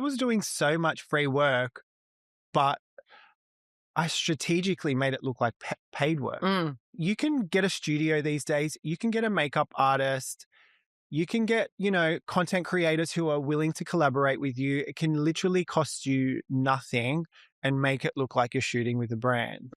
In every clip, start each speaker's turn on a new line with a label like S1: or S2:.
S1: was doing so much free work, but I strategically made it look like paid work. You can get a studio these days. You can get a makeup artist. You can get, content creators who are willing to collaborate with you. It can literally cost you nothing and make it look like you're shooting with a brand.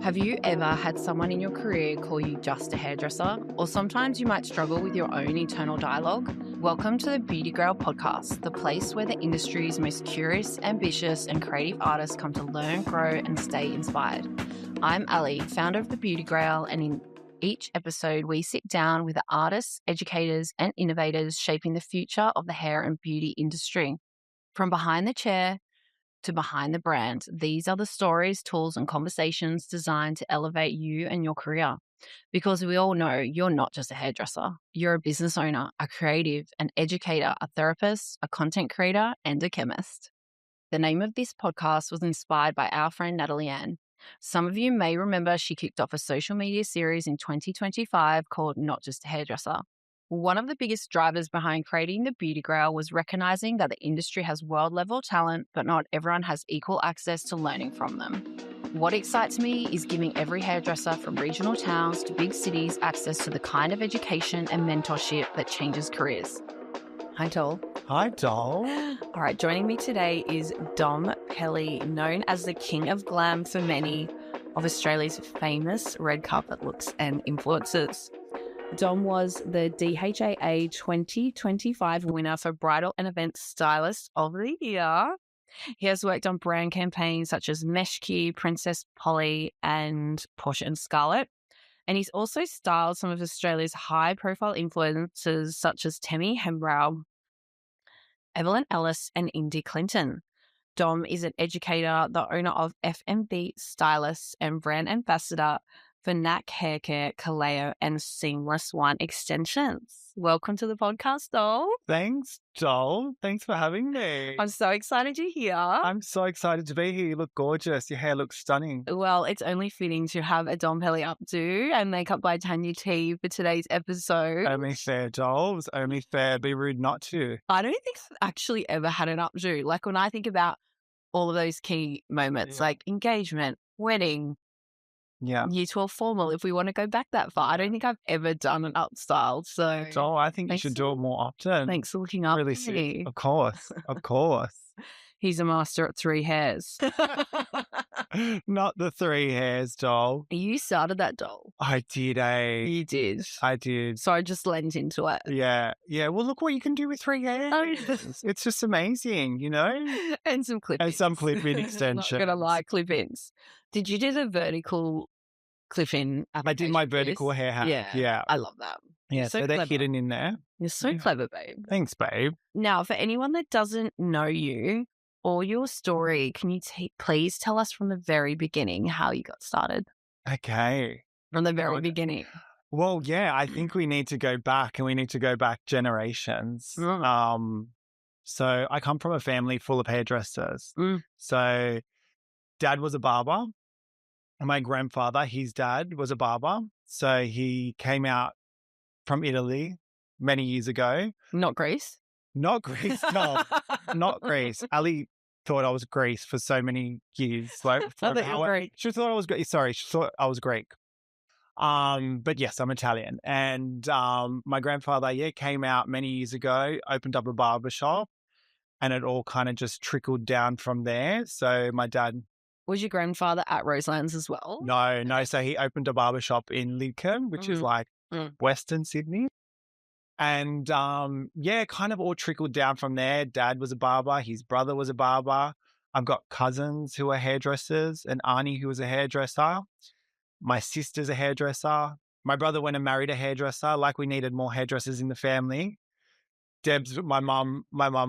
S2: Have you ever had someone in your career call you just a hairdresser? Or sometimes you might struggle with your own internal dialogue? Welcome to the Beauty Grail podcast, the place where the industry's most curious, ambitious, and creative artists come to learn, grow, and stay inspired. I'm Ali, founder of the Beauty Grail, and in each episode, we sit down with the artists, educators, and innovators shaping the future of the hair and beauty industry. From behind the chair to behind the brand, these are the stories, tools, and conversations designed to elevate you and your career. Because we all know you're not just a hairdresser. You're a business owner, a creative, an educator, a therapist, a content creator, and a chemist. The name of this podcast was inspired by our friend Natalie Ann. Some of you may remember she kicked off a social media series in 2025 called Not Just a Hairdresser. One of the biggest drivers behind creating the Beauty Grail was recognizing that the industry has world-level talent, but not everyone has equal access to learning from them. What excites me is giving every hairdresser from regional towns to big cities access to the kind of education and mentorship that changes careers. Hi, Doll.
S1: Hi, Doll.
S2: All right, joining me today is Dom Pelli, known as the King of Glam for many of Australia's famous red carpet looks and influencers. Dom was the DHAA 2025 winner for Bridal and Event Stylist of the Year. He has worked on brand campaigns such as Meshki, Princess Polly, and Portia and Scarlett. And he's also styled some of Australia's high-profile influencers such as Temi Hembrow, Evelyn Ellis, and Indy Clinton. Dom is an educator, the owner of FMB Stylists, and brand ambassador for NAC Hair Care, Kaleo, and Seamless One Extensions. Welcome to the podcast, Doll.
S1: Thanks, Doll. Thanks for having me.
S2: I'm so excited you're here.
S1: I'm so excited to be here. You look gorgeous. Your hair looks stunning.
S2: Well, it's only fitting to have a Dom Pelli updo and makeup by Tanya T for today's episode.
S1: Only fair, Doll. It's only fair. Be rude not to.
S2: I don't think I've actually ever had an updo. Like when I think about all of those key moments, like engagement, wedding, Year 12 formal, if we want to go back that far. I don't think I've ever done an upstyle. So,
S1: Doll, I think you should do it more often.
S2: Thanks for looking up.
S1: Really sick. Of course. Of course.
S2: He's a master at three hairs.
S1: Not the three hairs, Doll.
S2: You started that, Doll.
S1: I did, eh?
S2: You did.
S1: I did.
S2: So I just lent into it.
S1: Yeah. Yeah. Well, look what you can do with three hairs. It's just amazing,
S2: And some clip-ins.
S1: And some clip-in extensions.
S2: Not going to lie, clip-ins. Did you do the vertical clip-in?
S1: I did my vertical hair hat. Yeah.
S2: I love that.
S1: Yeah, so they're hidden in there.
S2: You're so clever, babe.
S1: Thanks, babe.
S2: Now, for anyone that doesn't know you or your story, can you please tell us from the very beginning how you got started?
S1: Okay.
S2: From the very beginning.
S1: Well, yeah, I think we need to go back, and we need to go back generations. So I come from a family full of hairdressers. So Dad was a barber. My grandfather, his dad, was a barber. So he came out from Italy many years ago.
S2: Not Greece?
S1: Not Greece, no. Not Greece. Ali thought I was Greece for so many years. Like, she thought I was Greek. Sorry, she thought I was Greek. But yes, I'm Italian. And my grandfather, came out many years ago, opened up a barbershop, and it all kind of just trickled down from there. So my dad...
S2: Was your grandfather at Roselands as well?
S1: No. So he opened a barbershop in Lidcombe, which is like Western Sydney. And kind of all trickled down from there. Dad was a barber. His brother was a barber. I've got cousins who are hairdressers, and Auntie who was a hairdresser. My sister's a hairdresser. My brother went and married a hairdresser. Like, we needed more hairdressers in the family. My mum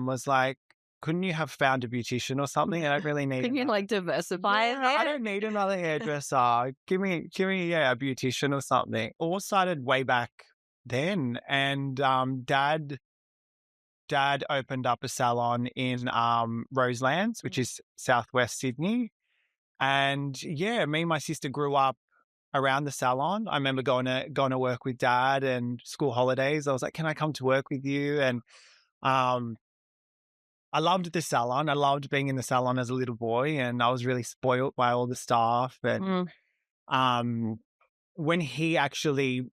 S1: was like, couldn't you have found a beautician or something? I don't really need.
S2: Can you diversify?
S1: I don't need another hairdresser. Give me, a beautician or something. All started way back then, and Dad opened up a salon in Roselands, which is southwest Sydney, and me and my sister grew up around the salon. I remember going to work with Dad and school holidays. I was like, "Can I come to work with you?" And um, I loved the salon. I loved being in the salon as a little boy, and I was really spoiled by all the staff. And um, when he actually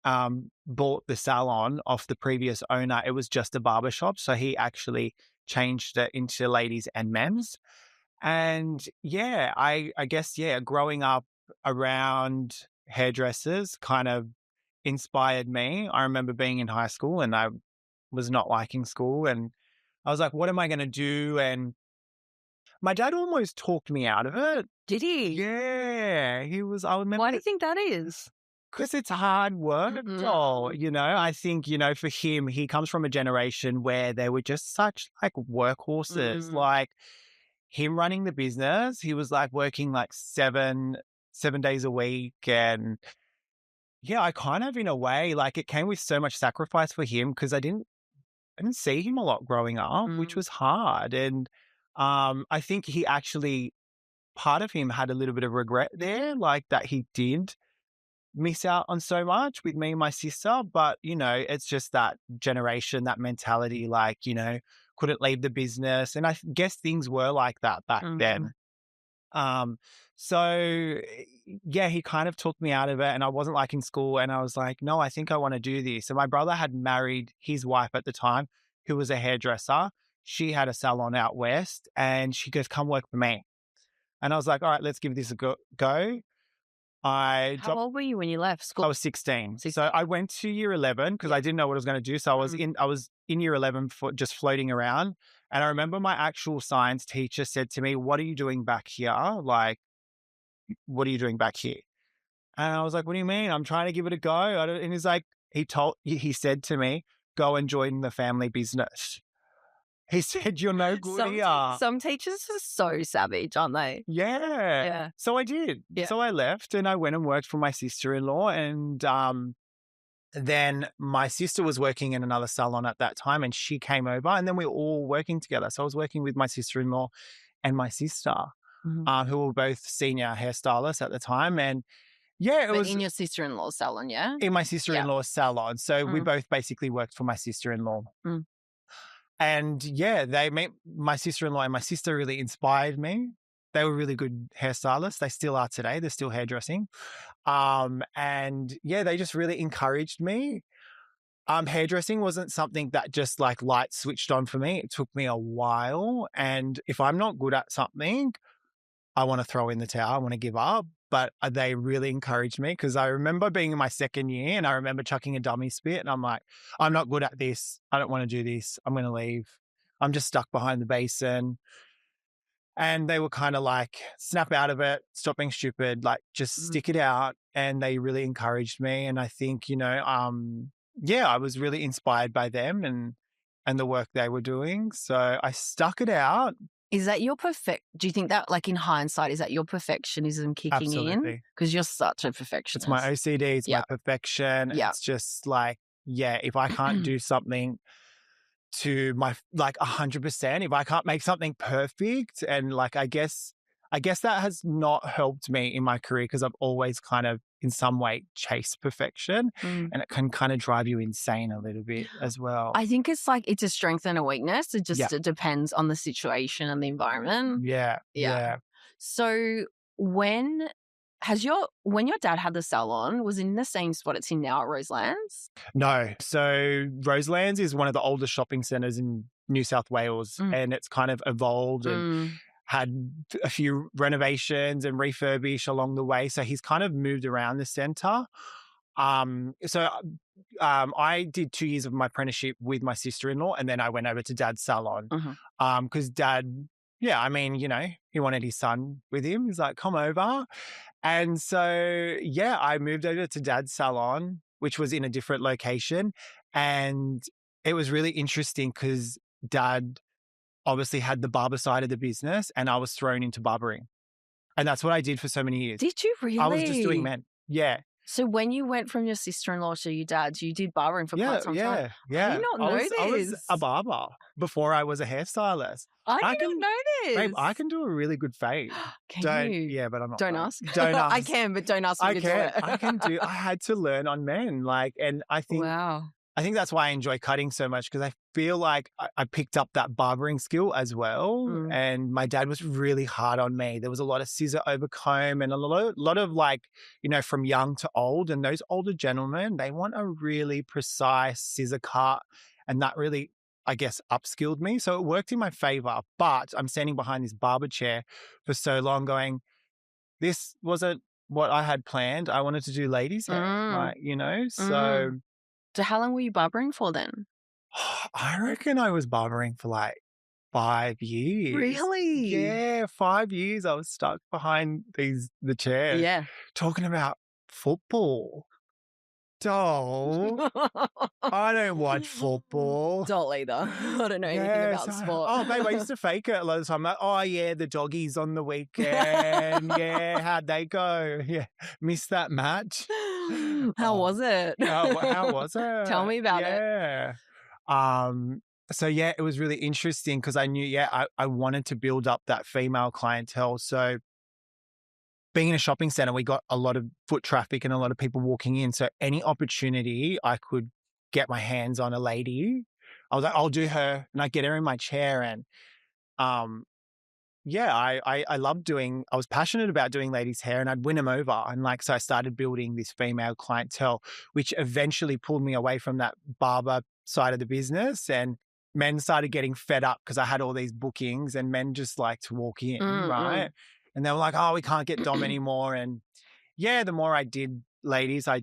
S1: bought the salon off the previous owner, it was just a barbershop. So he actually changed it into ladies and men's. And yeah, I guess, yeah, growing up around hairdressers kind of inspired me. I remember being in high school and I was not liking school, and I was like, what am I going to do? And my dad almost talked me out of it.
S2: Did he?
S1: Yeah, he was, I remember.
S2: Why do you think that is?
S1: Because it's hard work. Oh, I think, for him, he comes from a generation where they were just such like workhorses. Like him running the business, he was like working like seven days a week. And yeah, I kind of, in a way, like it came with so much sacrifice for him because I didn't see him a lot growing up, which was hard. And I think he actually, part of him had a little bit of regret there, like that he did miss out on so much with me and my sister. But, it's just that generation, that mentality, like, couldn't leave the business. And I guess things were like that back then. So yeah, he kind of took me out of it and I wasn't liking school. And I was like, no, I think I want to do this. And my brother had married his wife at the time, who was a hairdresser. She had a salon out west and she goes, come work for me. And I was like, all right, let's give this a go.
S2: How old were you when you left school?
S1: I was 16. So I went to year 11 because I didn't know what I was going to do. So I was in year 11 for just floating around. And I remember my actual science teacher said to me, what are you doing back here? Like, what are you doing back here? And I was like, what do you mean? I'm trying to give it a go. And he's like, he said to me, go and join the family business. He said, you're no good here.
S2: Some teachers are so savage, aren't they?
S1: Yeah. So I did. Yeah. So I left and I went and worked for my sister-in-law. And then my sister was working in another salon at that time and she came over and then we were all working together. So I was working with my sister-in-law and my sister, who were both senior hairstylists at the time. And yeah,
S2: it was in your sister-in-law's salon, yeah?
S1: In my sister-in-law's salon. So we both basically worked for my sister-in-law. And yeah, my sister-in-law and my sister really inspired me. They were really good hairstylists. They still are today. They're still hairdressing. And yeah, they just really encouraged me. Hairdressing wasn't something that just like light switched on for me. It took me a while. And if I'm not good at something, I want to throw in the towel. I want to give up. But they really encouraged me because I remember being in my second year and I remember chucking a dummy spit and I'm like, I'm not good at this. I don't want to do this. I'm going to leave. I'm just stuck behind the basin. And they were kind of like, snap out of it, stop being stupid, like just stick it out. And they really encouraged me. And I think, I was really inspired by them and the work they were doing. So I stuck it out.
S2: Is that do you think that, like in hindsight, is that your perfectionism kicking in? Because you're such a perfectionist.
S1: It's my OCD, it's my perfection. It's just like, if I can't do something to my, like 100%, if I can't make something perfect, and like, I guess that has not helped me in my career because I've always kind of in some way chased perfection and it can kind of drive you insane a little bit as well.
S2: I think it's like, it's a strength and a weakness. It just it depends on the situation and the environment.
S1: Yeah.
S2: So when your dad had the salon, was it in the same spot it's in now at Roselands?
S1: No. So Roselands is one of the oldest shopping centres in New South Wales and it's kind of evolved and had a few renovations and refurbish along the way. So he's kind of moved around the centre. I did 2 years of my apprenticeship with my sister-in-law and then I went over to Dad's salon. Because Dad, he wanted his son with him. He's like, come over. And so, I moved over to Dad's salon, which was in a different location. And it was really interesting because Dad obviously had the barber side of the business and I was thrown into barbering. And that's what I did for so many years.
S2: Did you really?
S1: I was just doing men. Yeah.
S2: So when you went from your sister-in-law to your dad's, you did barbering for quite some time.
S1: Yeah.
S2: I did not know this.
S1: I was a barber before I was a hairstylist.
S2: I did not know this.
S1: Babe, I can do a really good fade.
S2: Can you?
S1: Yeah, but I'm not.
S2: Don't ask.
S1: Don't ask.
S2: I can, but don't ask me to do it.
S1: I can do. I had to learn on men, and I think.
S2: Wow.
S1: I think that's why I enjoy cutting so much, because I feel like I picked up that barbering skill as well. And my dad was really hard on me. There was a lot of scissor-over-comb and a lot of from young to old. And those older gentlemen, they want a really precise scissor cut. And that really, I guess, upskilled me. So it worked in my favor. But I'm standing behind this barber chair for so long going, this wasn't what I had planned. I wanted to do ladies' hair, so...
S2: So how long were you barbering for then?
S1: I reckon I was barbering for 5 years.
S2: Really?
S1: Yeah, 5 years I was stuck behind the chair.
S2: Yeah.
S1: Talking about football. Doll. I don't watch football.
S2: Doll either. I don't know anything about sport.
S1: Oh, babe, I used to fake it a lot of the time. Oh, yeah, the doggies on the weekend. Yeah, how'd they go? Yeah, missed that match.
S2: How was it?
S1: How was it?
S2: Tell me about it.
S1: Yeah. So, yeah, it was really interesting because I knew, I wanted to build up that female clientele. So being in a shopping center, we got a lot of foot traffic and a lot of people walking in. So any opportunity I could get my hands on a lady, I was like, I'll do her. And I get her in my chair. And I was passionate about doing ladies' hair, and I'd win them over. And so I started building this female clientele, which eventually pulled me away from that barber side of the business. And men started getting fed up because I had all these bookings and men just like to walk in, right? And they were like, oh, we can't get Dom anymore. And the more I did ladies, I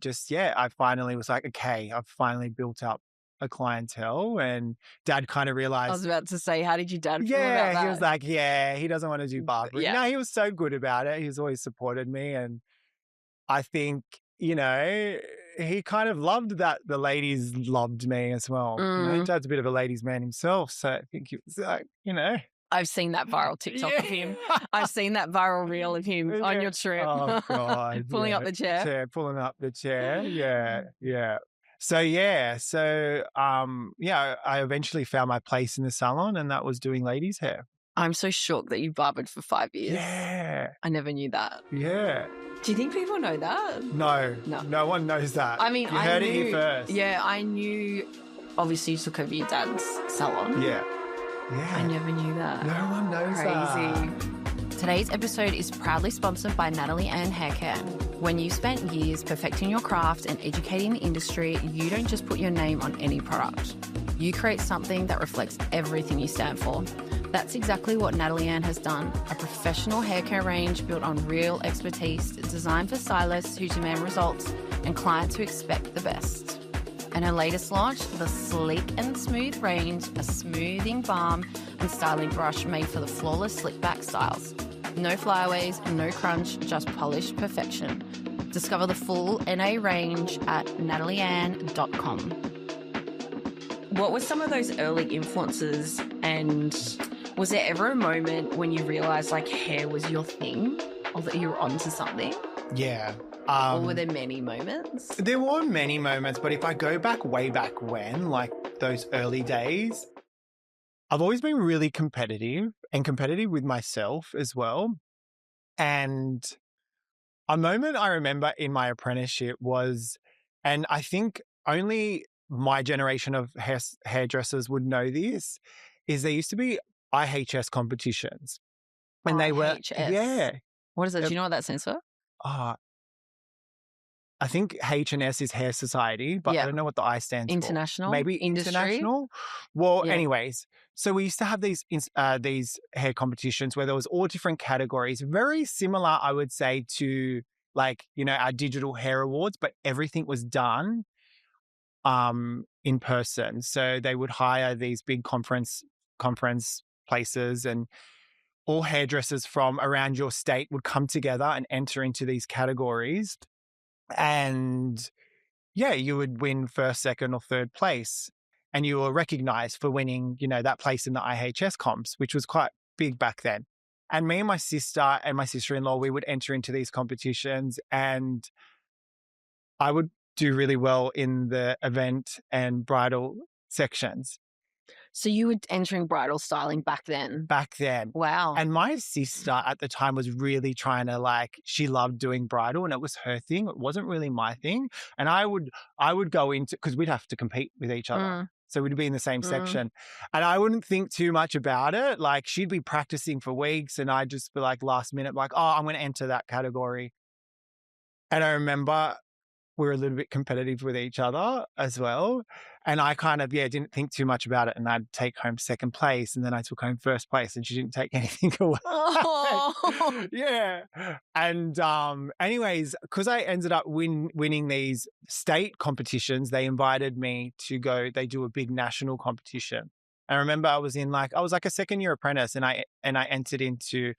S1: finally was like, okay, I've finally built up a clientele. And Dad kind of realized.
S2: I was about to say, how did your dad feel about that?
S1: He was like, he doesn't want to do barbering. No, he was so good about it. He's always supported me. And I think, he kind of loved that the ladies loved me as well. Dad's a bit of a ladies' man himself. So I think he was like,
S2: I've seen that viral TikTok of him. I've seen that viral reel of him on your trip.
S1: Oh, God.
S2: Pulling up the chair.
S1: Pulling up the chair. Yeah. So, I eventually found my place in the salon, and that was doing ladies' hair.
S2: I'm so shocked that you barbered for 5 years.
S1: Yeah.
S2: I never knew that.
S1: Yeah.
S2: Do you think people know that?
S1: No one knows that.
S2: I mean,
S1: you heard it here first.
S2: Yeah, I knew. Obviously, you took over your dad's salon.
S1: Yeah.
S2: I never knew that.
S1: No one knows that.
S2: Crazy. Today's episode is proudly sponsored by Natalie Ann Hair Care. When you've spent years perfecting your craft and educating the industry, you don't just put your name on any product. You create something that reflects everything you stand for. That's exactly what Natalie Ann has done. A professional hair care range built on real expertise, designed for stylists who demand results and clients who expect the best. And her latest launch, the Sleek and Smooth range, a smoothing balm and styling brush made for the flawless slick back styles. No flyaways, no crunch, just polished perfection. Discover the full NA range at natalieann.com. What were some of those early influences, and was there ever a moment when you realised hair was your thing or that you were onto something?
S1: Yeah.
S2: Or were there many moments?
S1: There were many moments, but if I go way back when, those early days, I've always been really competitive with myself as well. And a moment I remember in my apprenticeship was, and I think only my generation of hairdressers would know this, is there used to be IHS competitions. And they were,
S2: What is it? Do you know what that stands for?
S1: I think H&S is Hair Society, but I don't know what the I stands
S2: International?
S1: for. Maybe
S2: Industry?
S1: International? Well, anyways, so we used to have these hair competitions where there was all different categories, very similar, I would say, to our digital hair awards, but everything was done in person. So they would hire these big conference places, and all hairdressers from around your state would come together and enter into these categories. And you would win first, second, or third place. And you were recognized for winning, that place in the IHS comps, which was quite big back then. And me and my sister and my sister-in-law, we would enter into these competitions. And I would do really well in the event and bridal sections.
S2: So you were entering bridal styling back then?
S1: Back then.
S2: Wow.
S1: And my sister at the time was really trying to she loved doing bridal and it was her thing. It wasn't really my thing. And I would go into, because we'd have to compete with each other. So we'd be in the same section. And I wouldn't think too much about it. Like she'd be practicing for weeks and I'd just be like last minute, like, oh, I'm going to enter that category. And I remember we were a little bit competitive with each other as well. And I kind of, didn't think too much about it. And I'd take home second place. And then I took home first place and she didn't take anything away.
S2: Oh.
S1: Yeah. And anyways, because I ended up winning these state competitions, they invited me to go, they do a big national competition. I remember I was like a second year apprentice and I entered into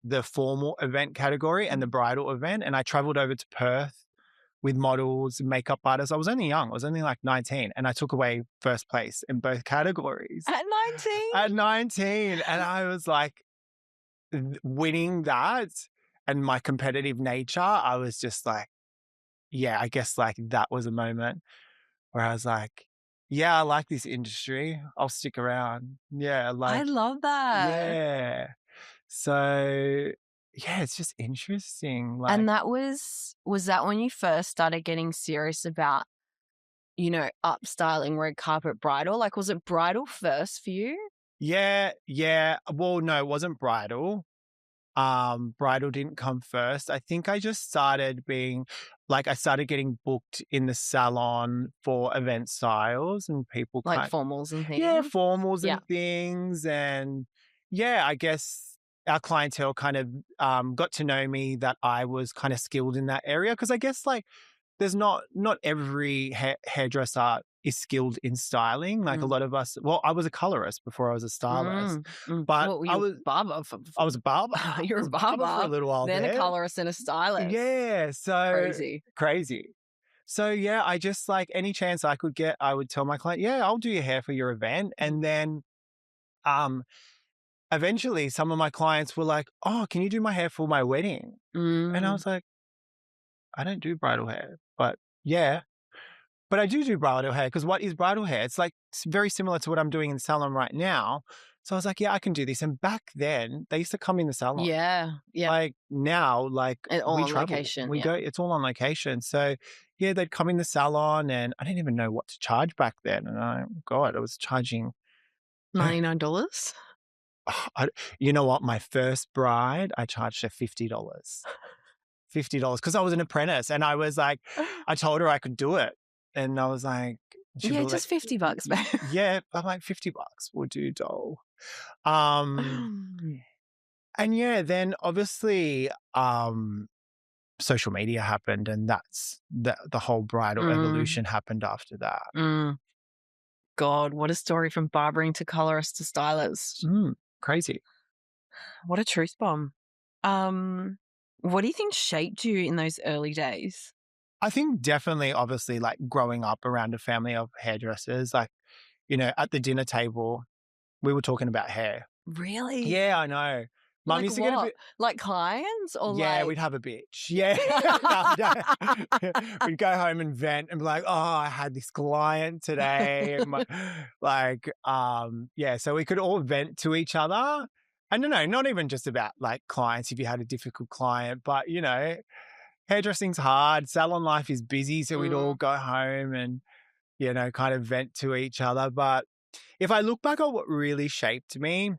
S1: the formal event category and the bridal event. And I traveled over to Perth with models and makeup artists. I was only young. I was only like 19 and I took away first place in both categories.
S2: At 19?
S1: At 19. And I was like winning that and my competitive nature, I was just like, I guess like that was a moment where I was like, I like this industry. I'll stick around. Yeah.
S2: I love that.
S1: Yeah. So it's just interesting.
S2: And that was that when you first started getting serious about, upstyling red carpet bridal? Like, was it bridal first for you?
S1: Yeah. Well, no, it wasn't bridal. Bridal didn't come first. I think I just started I started getting booked in the salon for event styles and people
S2: like formals and things.
S1: Yeah, formals and things. And I guess our clientele kind of got to know me that I was kind of skilled in that area. Because I guess there's not every hairdresser is skilled in styling. Like a lot of us, well, I was a colorist before I was a stylist. But
S2: well,
S1: I was
S2: a barber.
S1: I was a barber.
S2: You're a barber
S1: for a little while
S2: then
S1: there.
S2: A colorist and a stylist.
S1: Yeah, so
S2: crazy.
S1: So I just any chance I could get, I would tell my client, I'll do your hair for your event. And then eventually some of my clients were like, oh, can you do my hair for my wedding? And I was like, I don't do bridal hair, but but I do bridal hair, because what is bridal hair? It's it's very similar to what I'm doing in the salon right now. So I was like, I can do this. And back then they used to come in the salon.
S2: Yeah.
S1: Like now,
S2: all
S1: we
S2: on
S1: travel.
S2: location.
S1: We go, it's all on location. So they'd come in the salon and I didn't even know what to charge back then. And I was charging
S2: $99.
S1: You know what? My first bride, I charged her $50. $50 because I was an apprentice and I was like, I told her I could do it. And I was like,
S2: just $50, man.
S1: Yeah, I'm like, $50 will do, doll. And then obviously social media happened and that's the whole bridal evolution happened after that.
S2: God, what a story from barbering to colorist to stylist.
S1: Crazy.
S2: What a truth bomb. What do you think shaped you in those early days?
S1: I think definitely, obviously, growing up around a family of hairdressers, at the dinner table, we were talking about hair.
S2: Really?
S1: Yeah, I know. Mum used to get a bit...
S2: Like clients or
S1: we'd have a bitch. Yeah. We'd go home and vent and be like, oh, I had this client today. So we could all vent to each other. I don't know, not even just about clients if you had a difficult client, but hairdressing's hard, salon life is busy, so we'd all go home and, kind of vent to each other. But if I look back at what really shaped me,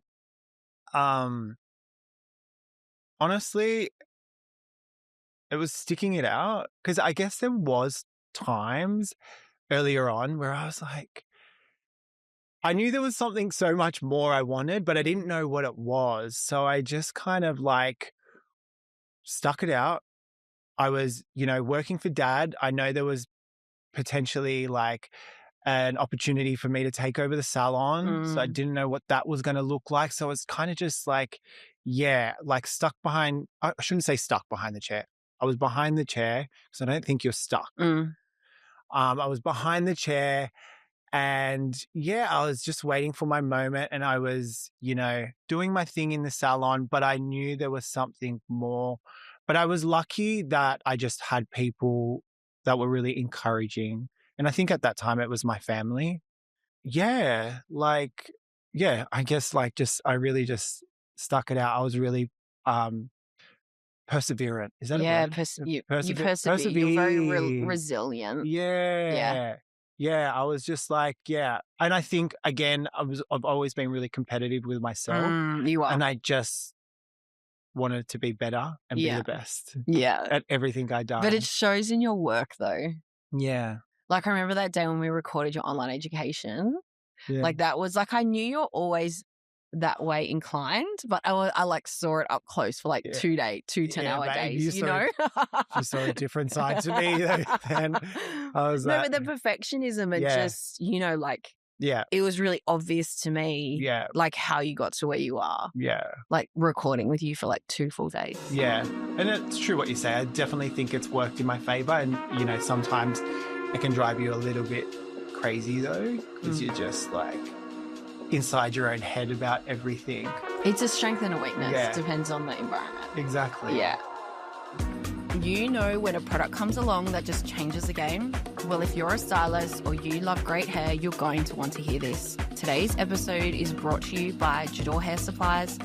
S1: honestly, it was sticking it out, because I guess there was times earlier on where I was like, I knew there was something so much more I wanted, but I didn't know what it was. So I just kind of stuck it out. I was, working for Dad. I know there was potentially an opportunity for me to take over the salon. So I didn't know what that was going to look like. So it's kind of just stuck behind, I shouldn't say stuck behind the chair. I was behind the chair because I don't think you're stuck. I was behind the chair and I was just waiting for my moment and I was, doing my thing in the salon, but I knew there was something more. But I was lucky that I just had people that were really encouraging. And I think at that time it was my family. Yeah, like, yeah, I guess like I really just stuck it out. I was really perseverant. Is that a
S2: Yeah,
S1: word?
S2: you persevere. You're very
S1: Persevere.
S2: resilient. Yeah.
S1: Yeah. Yeah, I was just like, yeah. And I think again, I've always been really competitive with myself,
S2: You are.
S1: and I just wanted to be better and be
S2: Yeah.
S1: the best
S2: Yeah.
S1: at everything I done.
S2: But it shows in your work though.
S1: Yeah.
S2: Like I remember that day when we recorded your online education.
S1: Yeah.
S2: Like that was like I knew you're always that way inclined, but I like saw it up close for like 2 10-hour
S1: babe,
S2: days, you know?
S1: You saw a different side to me then. I was
S2: No, but the perfectionism and just, you know, like it was really obvious to me like how you got to where you are.
S1: Yeah.
S2: Like recording with you for like 2 full days.
S1: Yeah. And it's true what you say. I definitely think it's worked in my favor. And, you know, sometimes it can drive you a little bit crazy though, because you're just like inside your own head about everything.
S2: It's a strength and a weakness.
S1: Yeah.
S2: Depends on the environment.
S1: Exactly.
S2: Yeah. You know when a product comes along that just changes the game? Well, if you're a stylist or you love great hair, you're going to want to hear this. Today's episode is brought to you by Jador Hair Supplies,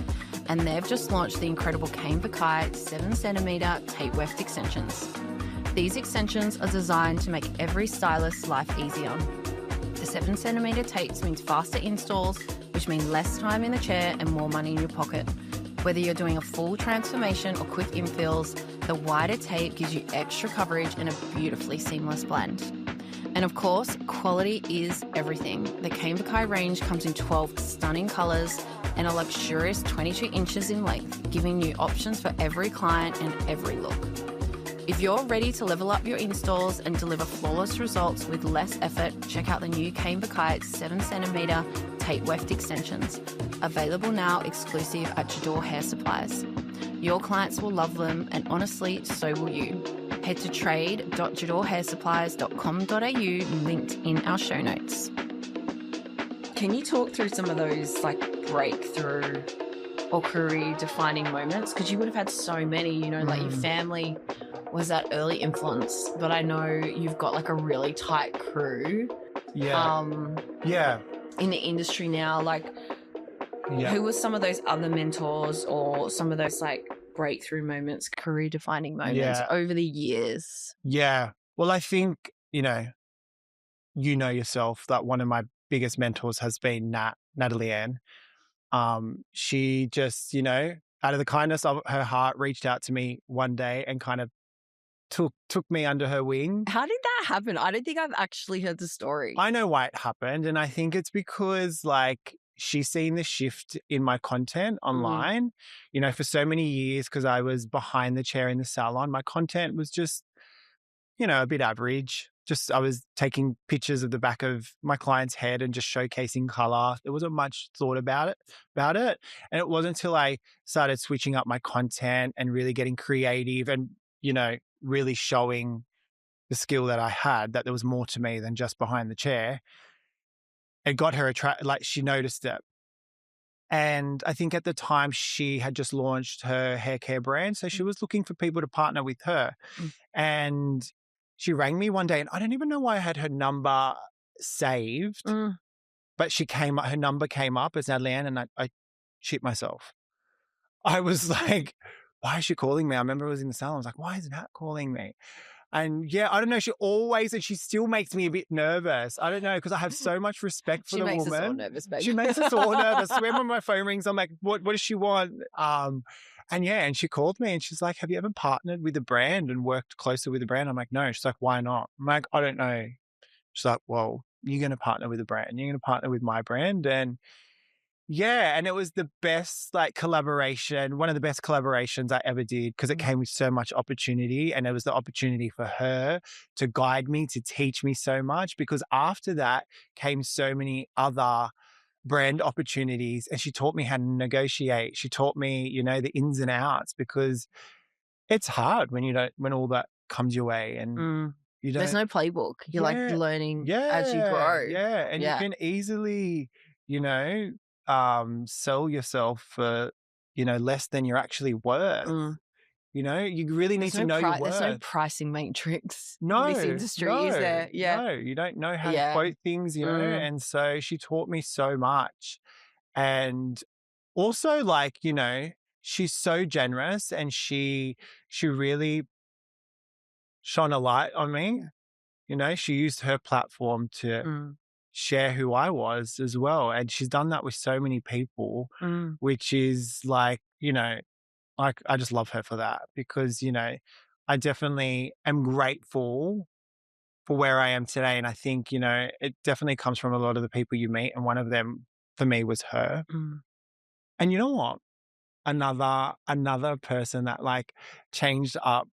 S2: and they've just launched the incredible Cane Vakai 7cm tape weft extensions. These extensions are designed to make every stylist's life easier. The 7cm tapes means faster installs, which mean less time in the chair and more money in your pocket. Whether you're doing a full transformation or quick infills, the wider tape gives you extra coverage and a beautifully seamless blend. And of course, quality is everything. The Cane Vakai range comes in 12 stunning colours and a luxurious 22 inches in length, giving you options for every client and every look. If you're ready to level up your installs and deliver flawless results with less effort, check out the new Cane Vakai 7cm tape weft extensions. Available now, exclusive at Jador Hair Supplies. Your clients will love them, and honestly, so will you. Head to trade.jadorhairsupplies.com.au, linked in our show notes. Can you talk through some of those like breakthrough or career-defining moments? Because you would have had so many, you know, like your family was that early influence, but I know you've got like a really tight crew. In the industry now, like who were some of those other mentors or some of those like breakthrough moments, career defining moments over the years? Yeah.
S1: Well, I think, you know yourself that one of my biggest mentors has been Natalie Ann. She just, you know, out of the kindness of her heart, reached out to me one day and kind of took me under her wing.
S2: How did that happen? I don't think I've actually heard the story.
S1: I know why it happened, and I think it's because like she's seen the shift in my content online. You know, for so many years, because I was behind the chair in the salon, my content was just, you know, a bit average. Just I was taking pictures of the back of my client's head and just showcasing color. There wasn't much thought about it. And it wasn't until I started switching up my content and really getting creative and, you know, really showing the skill that I had, that there was more to me than just behind the chair. It got her like she noticed it. And I think at the time she had just launched her hair care brand. So she was looking for people to partner with her. And she rang me one day, and I don't even know why I had her number saved, but her number came up as Natalie Ann, and I shit myself. I was like, why is she calling me? I remember I was in the salon. I was like, why is Nat calling me? And yeah, I don't know. She still makes me a bit nervous. I don't know, because I have so much respect for the woman.
S2: She makes us all nervous, baby.
S1: She makes us all nervous. Whenever my phone rings, I'm like, what does she want? And she called me and she's like, have you ever partnered with a brand and worked closer with a brand? I'm like, no. She's like, why not? I'm like, I don't know. She's like, well, you're going to partner with a brand. You're going to partner with my brand. And yeah, and it was the best like collaboration, one of the best collaborations I ever did, because it came with so much opportunity, and it was the opportunity for her to guide me, to teach me so much, because after that came so many other brand opportunities, and she taught me how to negotiate. She taught me, you know, the ins and outs, because it's hard when all that comes your way, and
S2: there's no playbook. You're like learning as you grow.
S1: Yeah. And you can easily, you know, sell yourself for, you know, less than you're actually worth. You really need to know your
S2: There's no
S1: worth.
S2: pricing matrix in
S1: No,
S2: this industry, is there? Yeah.
S1: no, you don't know how to
S2: Yeah.
S1: quote things, and so she taught me so much. And also, like, she's so generous, and she really shone a light on me. She used her platform to
S2: Mm.
S1: share who I was as well. And she's done that with so many people,
S2: Mm.
S1: which is like, like I just love her for that because, I definitely am grateful for where I am today. And I think, it definitely comes from a lot of the people you meet. And one of them for me was her.
S2: Mm.
S1: And you know what? Another person that like changed up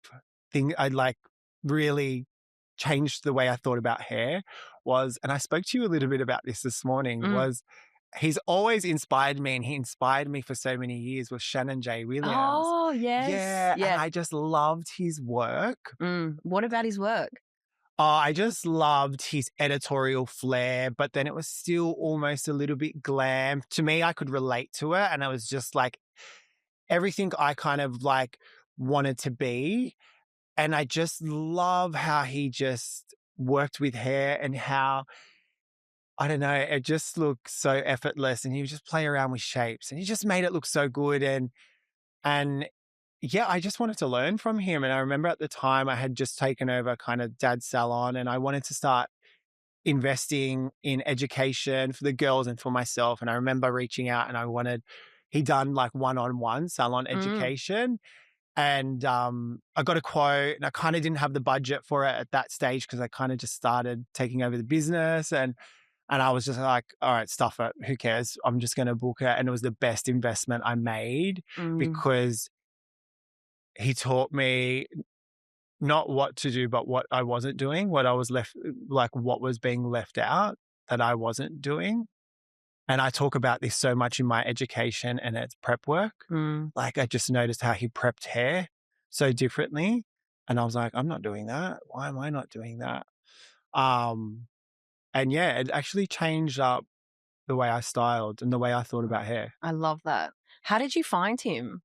S1: I like really changed the way I thought about hair was, and I spoke to you a little bit about this morning,
S2: Mm.
S1: was he's always inspired me, and he inspired me for so many years, was Shannon J. Williams.
S2: Oh, yes.
S1: Yeah, and
S2: Yeah.
S1: I just loved his work.
S2: What about his work?
S1: Oh, I just loved his editorial flair, but then it was still almost a little bit glam. To me, I could relate to it, and I was just like everything I kind of like wanted to be. And I just love how he just worked with hair and how, I don't know, it just looked so effortless, and he would just play around with shapes, and he just made it look so good. And yeah, I just wanted to learn from him. And I remember at the time I had just taken over kind of dad's salon, and I wanted to start investing in education for the girls and for myself. And I remember reaching out, and he done like one-on-one salon education. And I got a quote, and I kind of didn't have the budget for it at that stage because I kind of just started taking over the business. And I was just like, all right, stuff it. Who cares? I'm just going to book it. And it was the best investment I made because he taught me not what to do, but what I wasn't doing, what I was what was being left out that I wasn't doing. And I talk about this so much in my education and its prep work. Like I just noticed how he prepped hair so differently. And I was like, I'm not doing that. Why am I not doing that? And yeah, it actually changed up the way I styled and the way I thought about hair.
S2: I love that. How did you find him?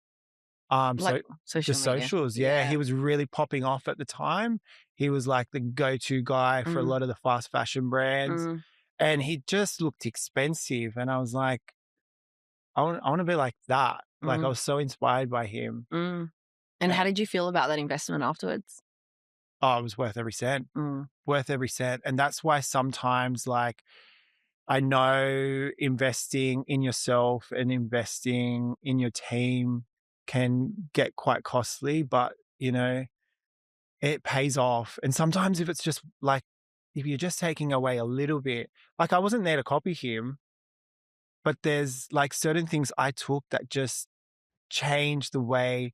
S1: So
S2: Like
S1: the
S2: social media?
S1: socials, yeah, he was really popping off at the time. He was like the go-to guy for a lot of the fast fashion brands. And he just looked expensive. And I was like, I want to be like that. Like I was so inspired by him.
S2: And how did you feel about that investment afterwards?
S1: Oh, it was worth every cent. Worth every cent. And that's why sometimes like I know investing in yourself and investing in your team can get quite costly, but it pays off. And sometimes if it's just like, if you're just taking away a little bit, like I wasn't there to copy him, but there's like certain things I took that just changed the way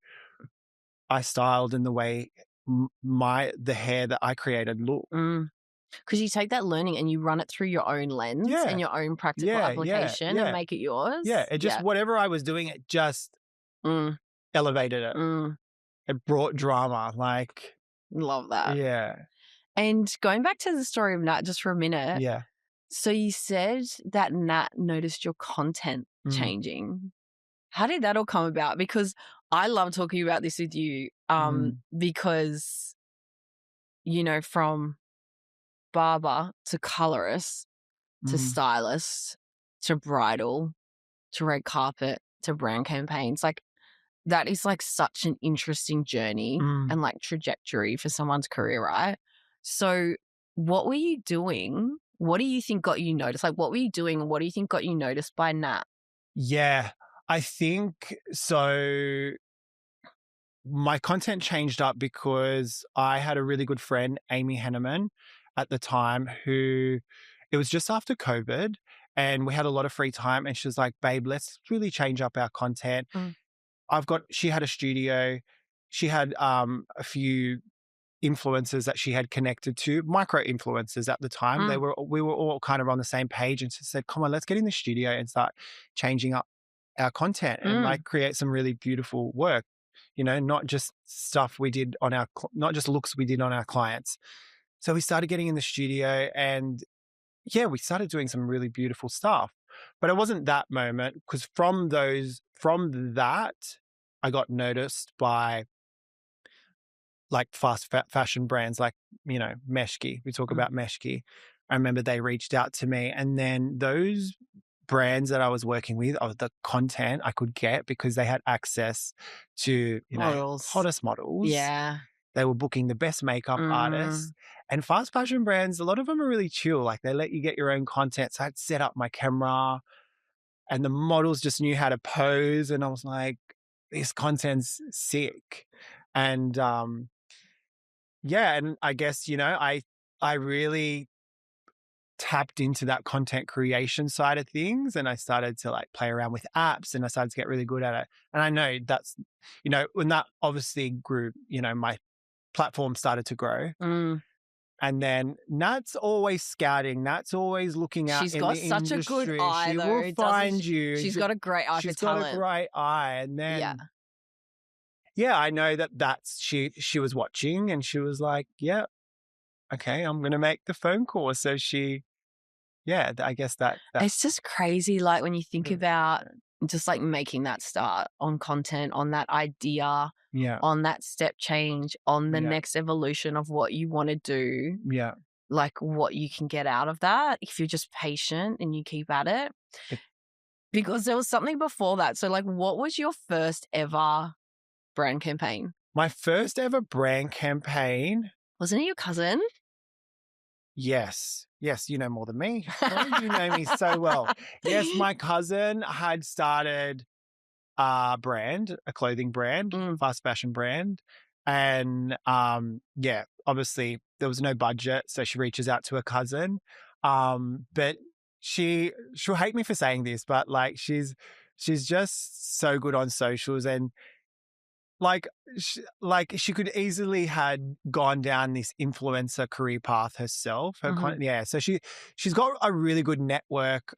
S1: I styled and the way the hair that I created looked.
S2: Because you take that learning and you run it through your own lens and your own practical application and make it yours.
S1: Yeah, it just, whatever I was doing, it just elevated it. It brought drama, like.
S2: Love that.
S1: Yeah.
S2: And going back to the story of Nat just for a minute.
S1: Yeah.
S2: So you said that Nat noticed your content changing. How did that all come about? Because I love talking about this with you because, from barber to colorist to stylist to bridal to red carpet to brand campaigns, like that is like such an interesting journey and like trajectory for someone's career, right? So what were you doing? What do you think got you noticed? Like what were you doing? What do you think got you noticed by Nat?
S1: Yeah, I think so. My content changed up because I had a really good friend, Amy Henneman, at the time, who it was just after COVID and we had a lot of free time. And she was like, babe, let's really change up our content. She had a studio. She had a few influencers that she had connected to, micro influencers at the time. We were all kind of on the same page, and she said, come on, let's get in the studio and start changing up our content and like create some really beautiful work, not just stuff we did not just looks we did on our clients. So we started getting in the studio and yeah, we started doing some really beautiful stuff. But it wasn't that moment because from that, I got noticed by like fast fashion brands like, Meshki. We talk about Meshki. I remember they reached out to me, and then those brands that I was working with, the content I could get because they had access to,
S2: models.
S1: hottest models.
S2: Yeah.
S1: They were booking the best makeup artists. And fast fashion brands, a lot of them are really chill. Like they let you get your own content. So I'd set up my camera and the models just knew how to pose. And I was like, this content's sick. And and I guess, I really tapped into that content creation side of things, and I started to like play around with apps, and I started to get really good at it. And I know that's, when that obviously grew, my platform started to grow. And then Nat's always scouting. Nat's always looking out.
S2: She's
S1: in
S2: got
S1: the
S2: such
S1: industry.
S2: a good eye,
S1: she
S2: though.
S1: will find you.
S2: She's got a great eye for talent.
S1: She's got a great eye. And then, I know that's she was watching, and she was like, yeah, okay, I'm going to make the phone call. So I guess that
S2: it's just crazy. Like when you think about just like making that start on content, on that idea, on that step change, on the next evolution of what you want to do, like what you can get out of that if you're just patient and you keep at it. Because there was something before that. So like, what was your first ever brand campaign?
S1: My first ever brand campaign.
S2: Wasn't it your cousin?
S1: Yes, you know more than me. You know me so well. Yes, my cousin had started a clothing brand, fast fashion brand. And obviously there was no budget. So she reaches out to her cousin. But she'll hate me for saying this, but like she's just so good on socials, and she could easily had gone down this influencer career path herself. So she's got a really good network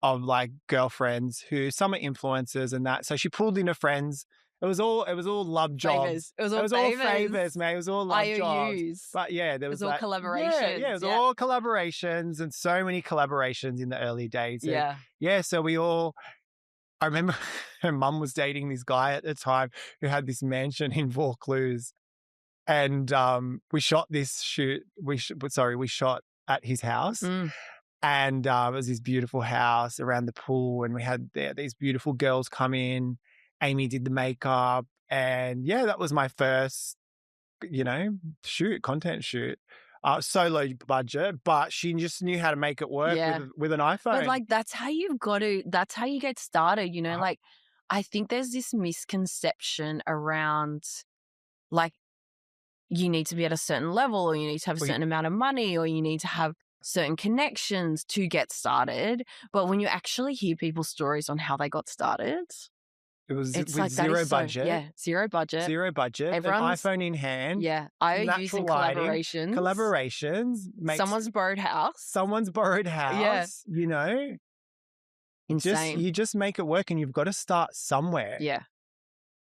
S1: of like girlfriends who some are influencers and that. So she pulled in her friends. It was all love jobs.
S2: It was all
S1: favors, man. It was all love jobs. But there was
S2: all collaborations.
S1: Yeah, it was all collaborations, and so many collaborations in the early days. And so I remember her mum was dating this guy at the time who had this mansion in Vaucluse, and we shot this shoot. We shot at his house, and it was this beautiful house around the pool, and we had these beautiful girls come in. Amy did the makeup, and that was my first, content shoot. Solo budget, but she just knew how to make it work with an iPhone.
S2: But like that's how you get started, like I think there's this misconception around like you need to be at a certain level, or you need to have a certain amount of money, or you need to have certain connections to get started. But when you actually hear people's stories on how they got started,
S1: it's with zero budget.
S2: Zero budget.
S1: Zero budget. An iPhone in hand.
S2: Yeah. IOUs and collaborations. Someone's borrowed house.
S1: Yeah.
S2: Insane.
S1: You just make it work, and you've got to start somewhere.
S2: Yeah.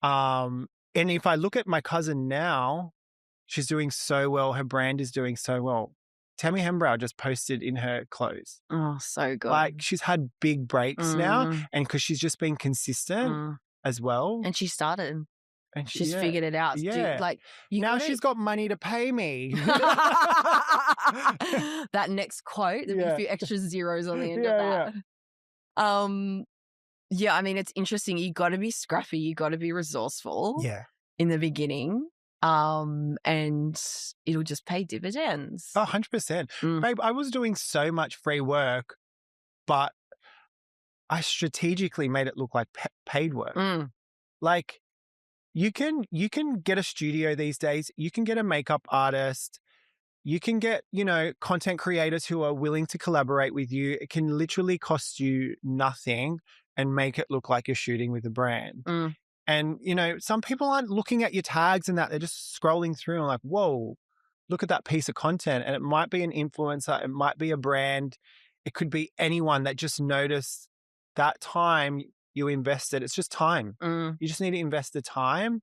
S1: And if I look at my cousin now, she's doing so well. Her brand is doing so well. Tammy Hembrow just posted in her clothes.
S2: Oh, so good.
S1: Like she's had big breaks now, and because she's just been consistent as well.
S2: And she started. And she's figured it out.
S1: Yeah. She's got money to pay me.
S2: That next quote, there'll be a few extra zeros on the end of that. I mean, it's interesting. You got to be scrappy. You got to be resourceful. In the beginning. And it'll just pay dividends.
S1: 100%. Babe, I was doing so much free work, but I strategically made it look like paid work. Like you can get a studio these days. You can get a makeup artist. You can get, content creators who are willing to collaborate with you. It can literally cost you nothing and make it look like you're shooting with a brand. And, some people aren't looking at your tags and that. They're just scrolling through and like, whoa, look at that piece of content. And it might be an influencer. It might be a brand. It could be anyone that just noticed that time you invested. It's just time. You just need to invest the time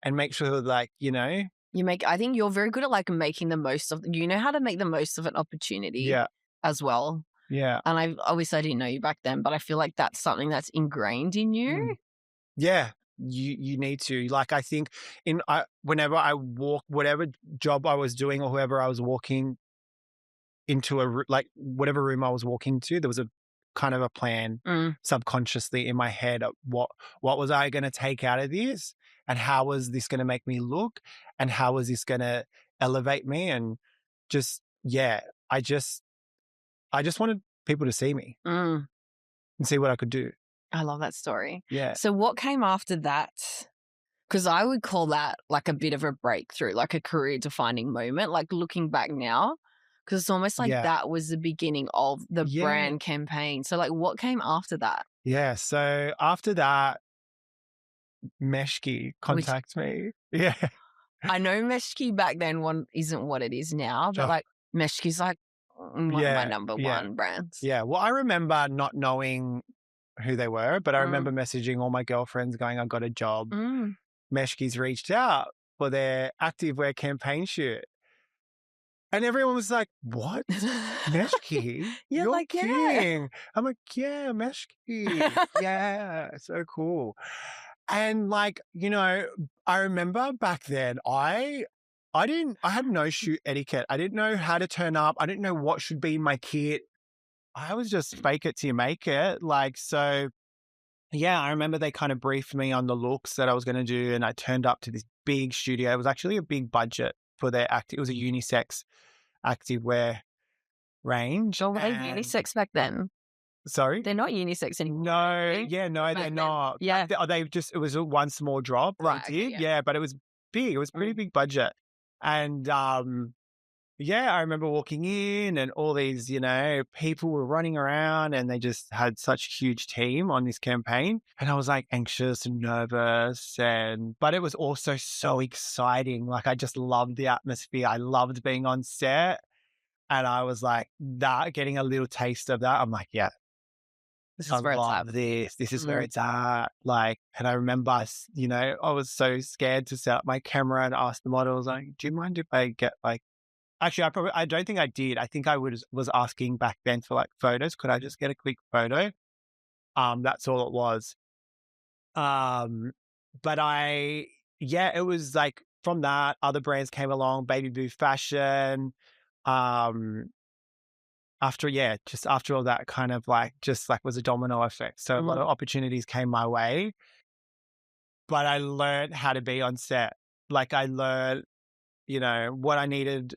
S1: and make sure like,
S2: I think you're very good at like making the most of, how to make the most of an opportunity as well.
S1: Yeah.
S2: And I didn't know you back then, but I feel like that's something that's ingrained in you.
S1: Yeah. you need to. Like, I think whenever I walk, whatever job I was doing or whoever I was walking into like whatever room I was walking to, there was a kind of a plan subconsciously in my head of what was I going to take out of this, and how was this going to make me look, and how was this going to elevate me, and just I just wanted people to see me and see what I could do.
S2: I love that story.
S1: Yeah.
S2: So what came after that? Because I would call that like a bit of a breakthrough, like a career defining moment, like looking back now, because it's almost like that was the beginning of the brand campaign. So like what came after that?
S1: Yeah. So after that, Meshki contacts me. Yeah.
S2: I know Meshki back then isn't what it is now, but like Meshki's like one of my number one brands.
S1: Yeah. Well, I remember not knowing who they were, but I remember messaging all my girlfriends going, I got a job. Meshki's reached out for their activewear campaign shoot. And everyone was like, what? Meshki? You're like, kidding. Yeah. I'm like, yeah, Meshki. Yeah, so cool. And like, I remember back then, I had no shoot etiquette. I didn't know how to turn up. I didn't know what should be in my kit. I was just fake it till you make it. Like, so yeah, I remember they kind of briefed me on the looks that I was going to do. And I turned up to this big studio. It was actually a big budget for their it was a unisex activewear range.
S2: Oh, were they unisex back then?
S1: Sorry?
S2: They're not unisex anymore.
S1: No, they're not.
S2: Yeah.
S1: It was a one small drop.
S2: Right.
S1: They did. Yeah, but it was big. It was pretty big budget. And I remember walking in and all these, people were running around and they just had such a huge team on this campaign. And I was like anxious and nervous, but it was also so exciting. Like, I just loved the atmosphere. I loved being on set. And I was like, getting a little taste of that. I'm like, yeah,
S2: this is where it's at.
S1: This is where it's at. Like, and I remember, I was so scared to set up my camera and ask the models, like, do you mind if I get like, actually, I don't think I did. I think I was asking back then for like photos. Could I just get a quick photo? That's all it was. But it was like from that, other brands came along, Baby Boo Fashion. After all that kind of was a domino effect. So a lot of opportunities came my way, but I learned how to be on set. Like, I learned, what I needed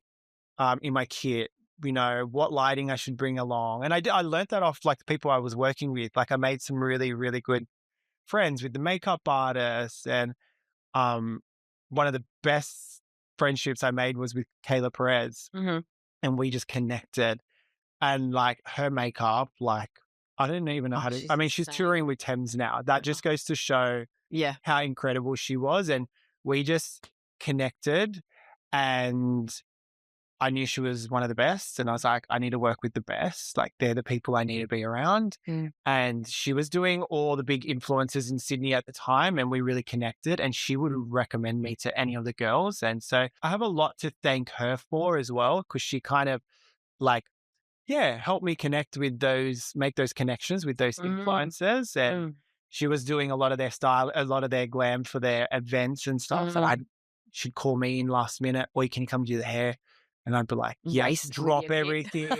S1: in my kit, what lighting I should bring along. And I learned that off like the people I was working with. Like, I made some really, really good friends with the makeup artists, and one of the best friendships I made was with Kayla Perez, and we just connected. And like her makeup, like I didn't even know how to. I mean, she's touring with Thames now. That just goes to show how incredible she was. And we just connected, and I knew she was one of the best. And I was like, I need to work with the best. Like, they're the people I need to be around. And she was doing all the big influencers in Sydney at the time, and we really connected, and she would recommend me to any of the girls. And so I have a lot to thank her for as well, because she kind of like, help me make those connections with those influencers. And she was doing a lot of their style, a lot of their glam for their events and stuff. And she'd call me in last minute, or you can come do the hair. And I'd be like, yes, drop everything.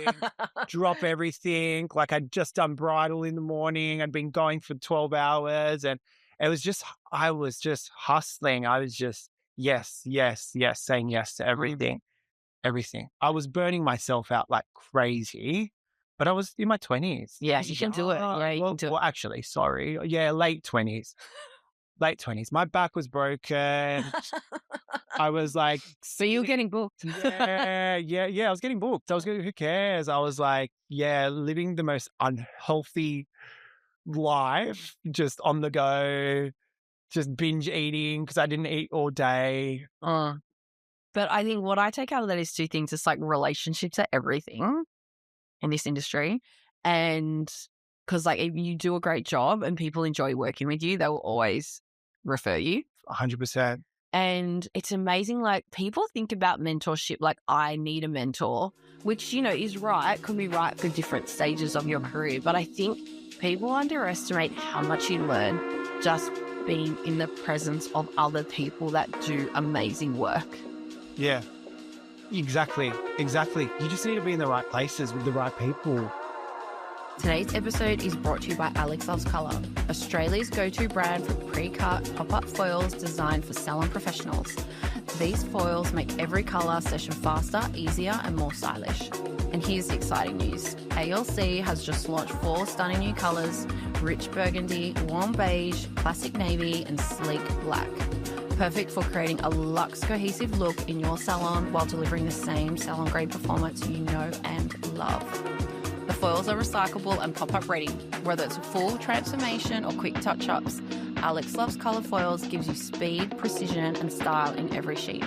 S1: Like, I'd just done bridal in the morning. I'd been going for 12 hours. And I was just hustling. I was just, yes, saying yes to everything. Everything. I was burning myself out like crazy, but I was in my 20s.
S2: Yeah, you can do it. Yeah, you can do it.
S1: Well, actually, sorry. Yeah, late 20s. My back was broken. I was like...
S2: So you were getting booked.
S1: Yeah, I was getting booked. I was going, who cares? I was like, living the most unhealthy life, just on the go, just binge eating because I didn't eat all day.
S2: But I think what I take out of that is two things. It's like relationships are everything in this industry. And because like if you do a great job and people enjoy working with you, they will always refer you.
S1: 100%.
S2: And it's amazing. Like, people think about mentorship like, I need a mentor, which, is right, could be right for different stages of your career. But I think people underestimate how much you learn just being in the presence of other people that do amazing work.
S1: Yeah, exactly. You just need to be in the right places with the right people.
S2: Today's episode is brought to you by Alex Loves Colour, Australia's go-to brand for pre-cut pop-up foils designed for salon professionals. These foils make every colour session faster, easier and more stylish. And here's the exciting news. ALC has just launched 4 stunning new colours: rich burgundy, warm beige, classic navy and sleek black. Perfect for creating a luxe cohesive look in your salon while delivering the same salon grade performance you know and love. The foils are recyclable and pop-up ready. Whether it's a full transformation or quick touch-ups, Alex Loves Colour Foils gives you speed, precision and style in every sheet.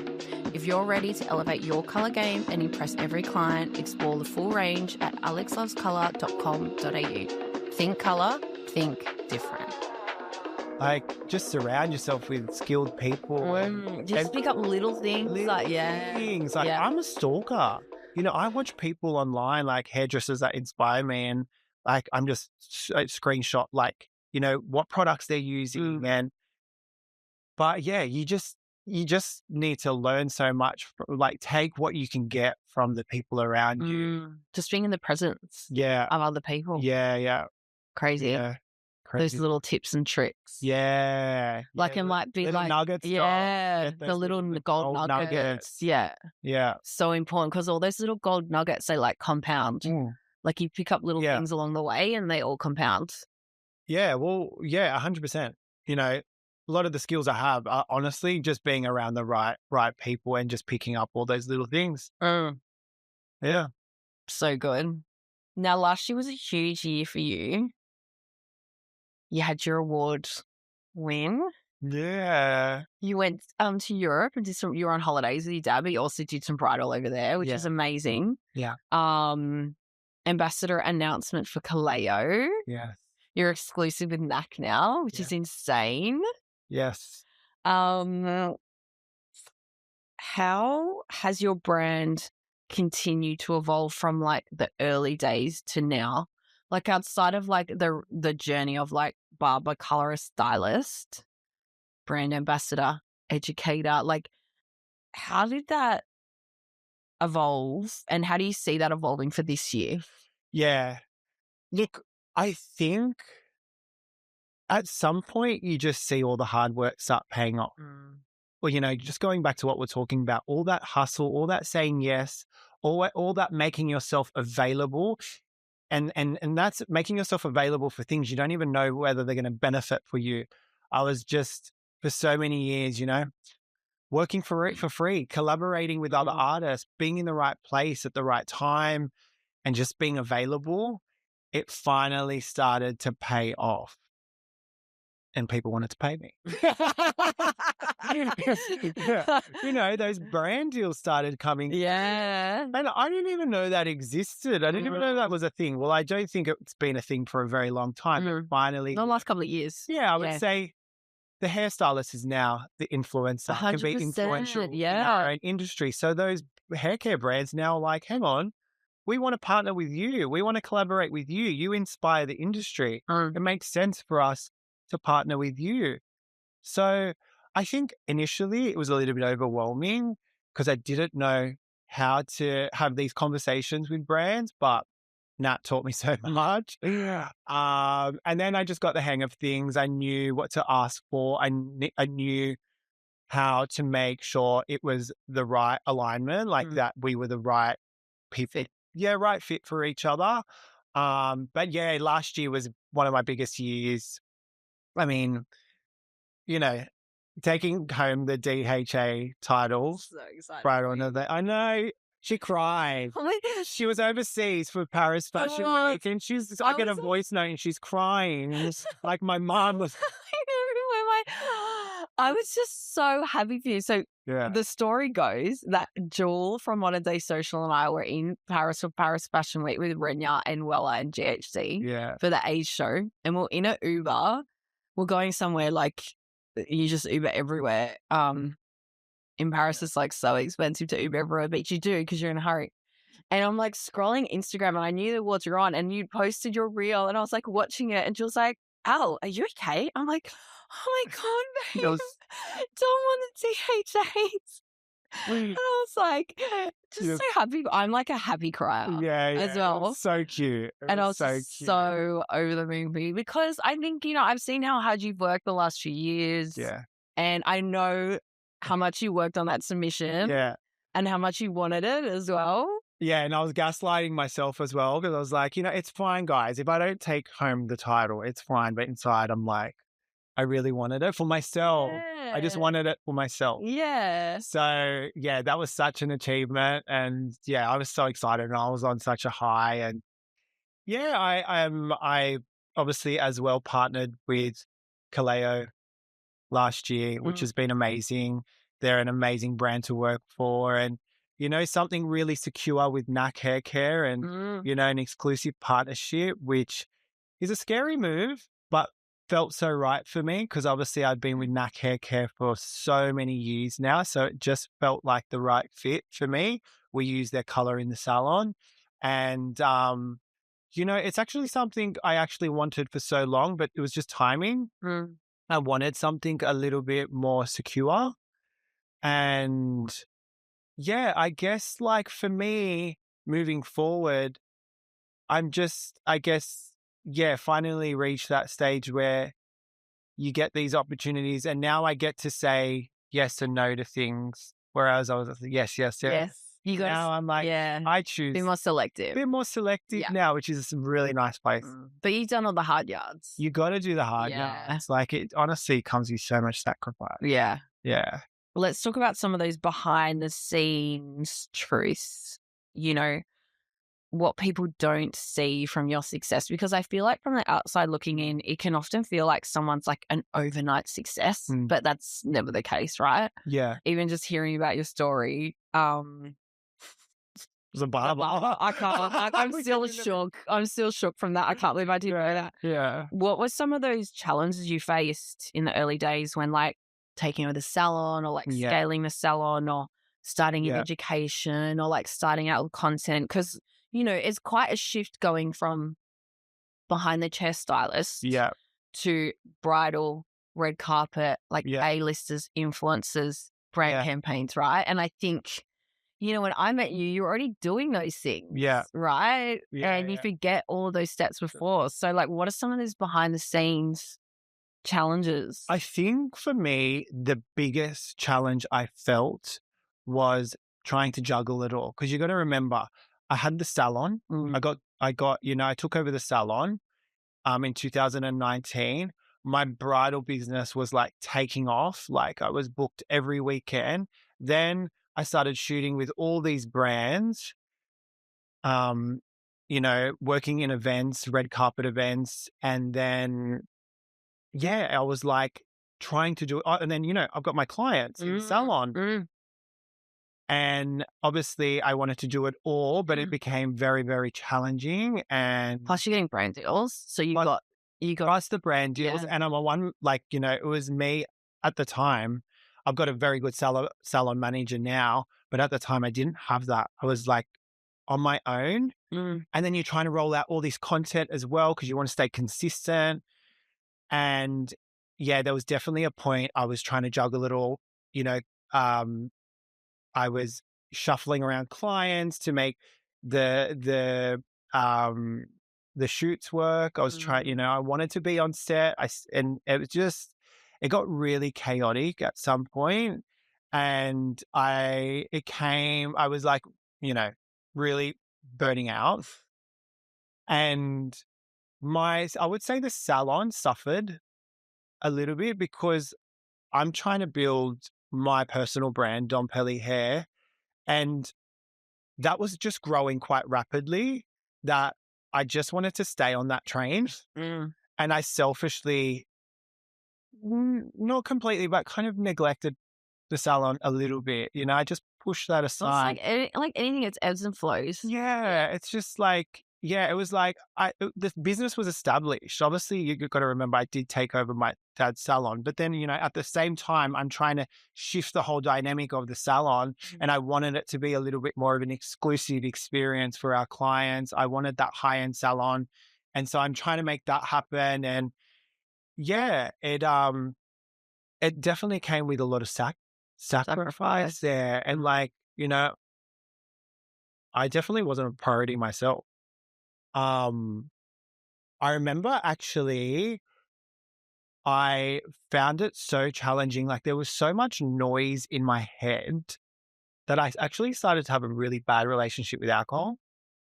S2: If you're ready to elevate your colour game and impress every client, explore the full range at alexlovescolour.com.au. Think colour, think different.
S1: Like, just surround yourself with skilled people.
S2: Just pick up little things.
S1: I'm a stalker. You know, I watch people online, like hairdressers that inspire me, and like I'm just screenshot, like, you know, what products they're using. But yeah, you just need to learn so much. Like, take what you can get from the people around you.
S2: Just being in the presence of other people.
S1: Yeah.
S2: Crazy.
S1: Yeah.
S2: Those little tips and tricks.
S1: Yeah.
S2: Like it might be
S1: little
S2: like
S1: nuggets.
S2: the little gold nuggets. Yeah. So important, because all those little gold nuggets, they like compound. Like you pick up little things along the way and they all compound.
S1: Yeah. Well, yeah, 100%. You know, a lot of the skills I have are honestly just being around the right people and just picking up all those little things. Yeah.
S2: So good. Now, last year was a huge year for you. You had your award win.
S1: Yeah.
S2: You went to Europe and you were on holidays with your dad, but you also did some bridal over there, which is amazing.
S1: Yeah.
S2: Ambassador announcement for Kaleo.
S1: Yes.
S2: You're exclusive with NAC now, which is insane.
S1: Yes.
S2: How has your brand continued to evolve from like the early days to now? Like outside of like the journey of like barber, colorist, stylist, brand ambassador, educator, like how did that evolve and how do you see that evolving for this year?
S1: Yeah. Look, I think at some point you just see all the hard work start paying off. Well, you know, just going back to what we're talking about, all that hustle, all that saying yes, all that making yourself available. And that's making yourself available for things you don't even know whether they're going to benefit for you. I was just, for so many years, you know, working for free, collaborating with other artists, being in the right place at the right time, and just being available. It finally started to pay off. And people wanted to pay me. You know, those brand deals started coming.
S2: Yeah.
S1: And I didn't even know that existed. I didn't even know that was a thing. Well, I don't think it's been a thing for a very long time. But finally.
S2: The last couple of years.
S1: Yeah, I would say the hairstylist is now the influencer.
S2: 100%,
S1: can be influential in our own industry. So those hair care brands now are like, hang on, we want to partner with you. We want to collaborate with you. You inspire the industry. It makes sense for us to partner with you. So I think initially it was a little bit overwhelming because I didn't know how to have these conversations with brands, but Nat taught me so much. And then I just got the hang of things. I knew what to ask for. I knew how to make sure it was the right alignment, like that we were the right people. Right fit for each other. But yeah, last year was one of my biggest years. I mean, you know, taking home the DHA title.
S2: So excited.
S1: Right on that. I know. She cried.
S2: Oh my gosh.
S1: She was overseas for Paris Fashion Week and I get a voice note and she's crying. Like my mom was.
S2: I was just so happy for you. So the story goes that Jewel from Modern Day Social and I were in Paris for Paris Fashion Week with Renya and Wella and GHD for the Age show. And we're in an Uber. We're going somewhere like you just Uber everywhere. In Paris, it's like so expensive to Uber everywhere, but you do because you're in a hurry. And I'm like scrolling Instagram and I knew the awards were on and you posted your reel and I was like watching it and she was like, Al, are you okay? I'm like, oh my God,
S1: It
S2: babe,
S1: was,
S2: don't want the DHAs. And
S1: we,
S2: I was like,
S1: you
S2: just
S1: know,
S2: so happy. I'm like a happy crier
S1: yeah,
S2: as
S1: it was
S2: well.
S1: so cute. It
S2: And I
S1: was
S2: was
S1: so
S2: just
S1: cute.
S2: so over the moon with you because I think, I've seen how hard you've worked the last few years.
S1: Yeah.
S2: And I know how much you worked on that submission
S1: Yeah.
S2: and how much you wanted it as well.
S1: Yeah, and I was gaslighting myself as well because I was like, it's fine, guys. If I don't take home the title, it's fine. But inside, I'm like, I really wanted it for myself. I just
S2: Yeah.
S1: wanted it for myself.
S2: Yeah.
S1: So, yeah, that was such an achievement. And yeah, I was so excited and I was on such a high. And yeah, I obviously as well partnered with Kaleo last year, which has been amazing. They're an amazing brand to work for. And, something really secure with NAC Hair Care and, an exclusive partnership, which is a scary move, but felt so right for me because obviously I've been with NAC Hair Care for so many years now. So it just felt like the right fit for me. We use their color in the salon. And, it's actually something I actually wanted for so long, but it was just timing. I wanted something a little bit more secure. And yeah, I guess like for me moving forward, I'm just, I guess, yeah, finally reached that stage where you get these opportunities and now I get to say yes and no to things. Whereas I was like, yes, yes, yes.
S2: Yes. You got
S1: Now I'm like, I choose.
S2: be more selective.
S1: Bit more selective now, which is a really nice place.
S2: But you've done all the hard yards.
S1: You got to do the hard yards. Like it honestly comes with so much sacrifice.
S2: Yeah.
S1: Yeah.
S2: Let's talk about some of those behind the scenes truths, what people don't see from your success. Because I feel like from the outside looking in, it can often feel like someone's like an overnight success, but that's never the case, right?
S1: Yeah.
S2: Even just hearing about your story,
S1: was a barber.
S2: I can't. I'm still shook. I'm still shook from that. I can't believe I didn't know that.
S1: Yeah.
S2: What were some of those challenges you faced in the early days when like taking over the salon or like scaling the salon or starting in education or like starting out with content? Because, it's quite a shift going from behind the chair stylist to bridal, red carpet, like A-listers, influencers, brand campaigns, right? And I think when I met you, you were already doing those things, right? And you forget all of those steps before. So, like, what are some of those behind the scenes challenges?
S1: I think for me, the biggest challenge I felt was trying to juggle it all. Because you got to remember, I had the salon. I got, I took over the salon in 2019. My bridal business was like taking off. Like I was booked every weekend. Then I started shooting with all these brands, working in events, red carpet events. And then, I was like trying to do it. And then, I've got my clients in the salon. And obviously I wanted to do it all, but it became very, very challenging. And
S2: plus you're getting brand deals. So you got
S1: plus the brand deals. And I'm a one, like, it was me at the time. I've got a very good salon manager now, but at the time I didn't have that. I was like on my own. And then you're trying to roll out all this content as well because you want to stay consistent. And there was definitely a point I was trying to juggle it all. I was shuffling around clients to make the shoots work. I was trying, I wanted to be on set. And it was just, it got really chaotic at some point. And I was like, really burning out. And I would say the salon suffered a little bit because I'm trying to build my personal brand, Dom Pelli Hair. And that was just growing quite rapidly that I just wanted to stay on that train. And I selfishly, not completely, but kind of neglected the salon a little bit. I just pushed that aside.
S2: It's like anything, it's ebbs and flows.
S1: Yeah. It's just like, it was like the business was established. Obviously, you've got to remember I did take over my dad's salon, but then, at the same time, I'm trying to shift the whole dynamic of the salon and I wanted it to be a little bit more of an exclusive experience for our clients. I wanted that high-end salon. And so I'm trying to make that happen. And it definitely came with a lot of sacrifice there. And like, I definitely wasn't a priority myself. Um, I remember actually I found it so challenging. Like there was so much noise in my head that I actually started to have a really bad relationship with alcohol.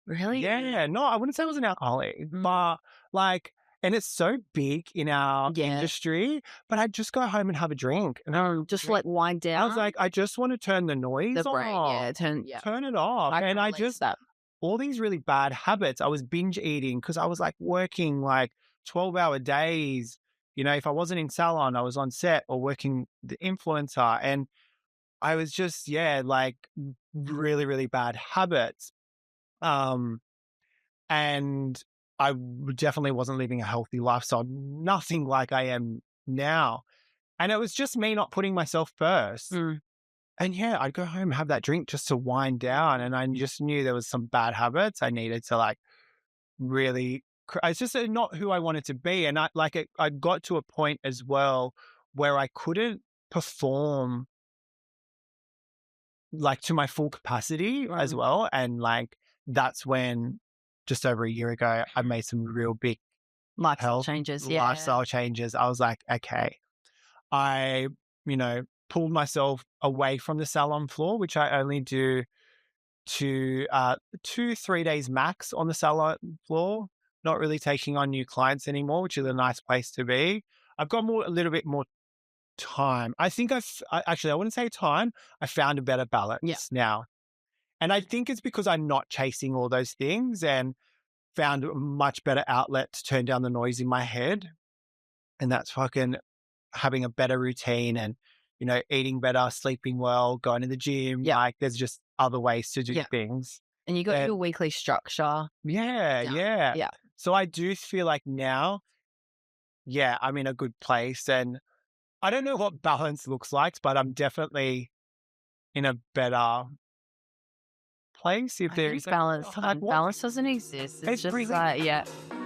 S2: Really?
S1: Yeah, no, I wouldn't say I was an alcoholic, but like, and it's so big in our industry, but I'd just go home and have a drink. And
S2: just like wind down.
S1: I was like, I just want to turn the noise
S2: the brain,
S1: off. Turn it off. And I just, all these really bad habits. I was binge eating because I was like working like 12-hour days. If I wasn't in salon, I was on set or working the influencer. And I was just, like really, really bad habits. And definitely wasn't living a healthy lifestyle, nothing like I am now. And it was just me not putting myself first. And I'd go home and have that drink just to wind down. And I just knew there was some bad habits I needed to like really, it's just not who I wanted to be. And I got to a point as well where I couldn't perform like to my full capacity as well. And like, that's when just over a year ago, I made some real big
S2: lifestyle changes.
S1: I was like, okay, I, pulled myself away from the salon floor, which I only do to 2-3 days max on the salon floor, not really taking on new clients anymore, which is a nice place to be. I've got a little bit more time. I think I wouldn't say time. I found a better balance now. And I think it's because I'm not chasing all those things and found a much better outlet to turn down the noise in my head. And that's fucking having a better routine and, eating better, sleeping well, going to the gym. Like there's just other ways to do things.
S2: And you got your weekly structure.
S1: Yeah. So I do feel like now, I'm in a good place. And I don't know what balance looks like, but I'm definitely in a better place. If there is
S2: balance, balance doesn't exist. It's just like,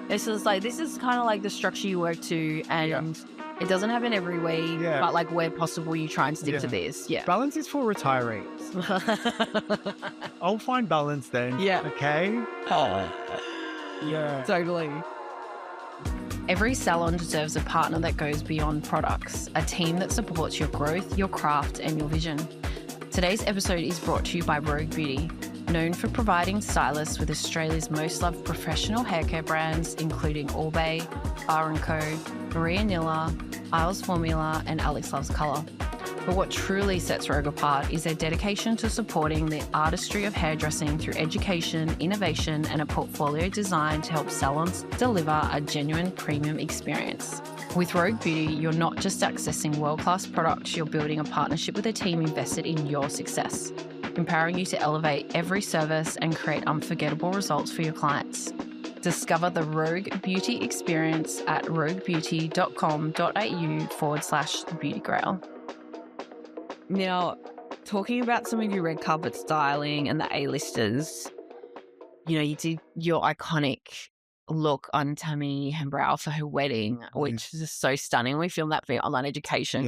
S2: it's just like, this is kind of like the structure you work to, and it doesn't happen every week, but like where possible, you try and stick to this.
S1: Balance is for retirees. I'll find balance then. Okay.
S2: Totally. Every salon deserves a partner that goes beyond products, a team that supports your growth, your craft, and your vision. Today's episode is brought to you by Rogue Beauty, known for providing stylists with Australia's most loved professional haircare brands, including All Bay, R&Co, Maria Nilla, Isles Formula, and Alex Loves Colour. But what truly sets Rogue apart is their dedication to supporting the artistry of hairdressing through education, innovation, and a portfolio designed to help salons deliver a genuine premium experience. With Rogue Beauty, you're not just accessing world-class products, you're building a partnership with a team invested in your success, empowering you to elevate every service and create unforgettable results for your clients. Discover the Rogue Beauty experience at roguebeauty.com.au/beautygrail. Now, talking about some of your red carpet styling and the A-listers, you did your iconic look on Tammy Hembrow for her wedding, which is just so stunning. We filmed that for Online Education.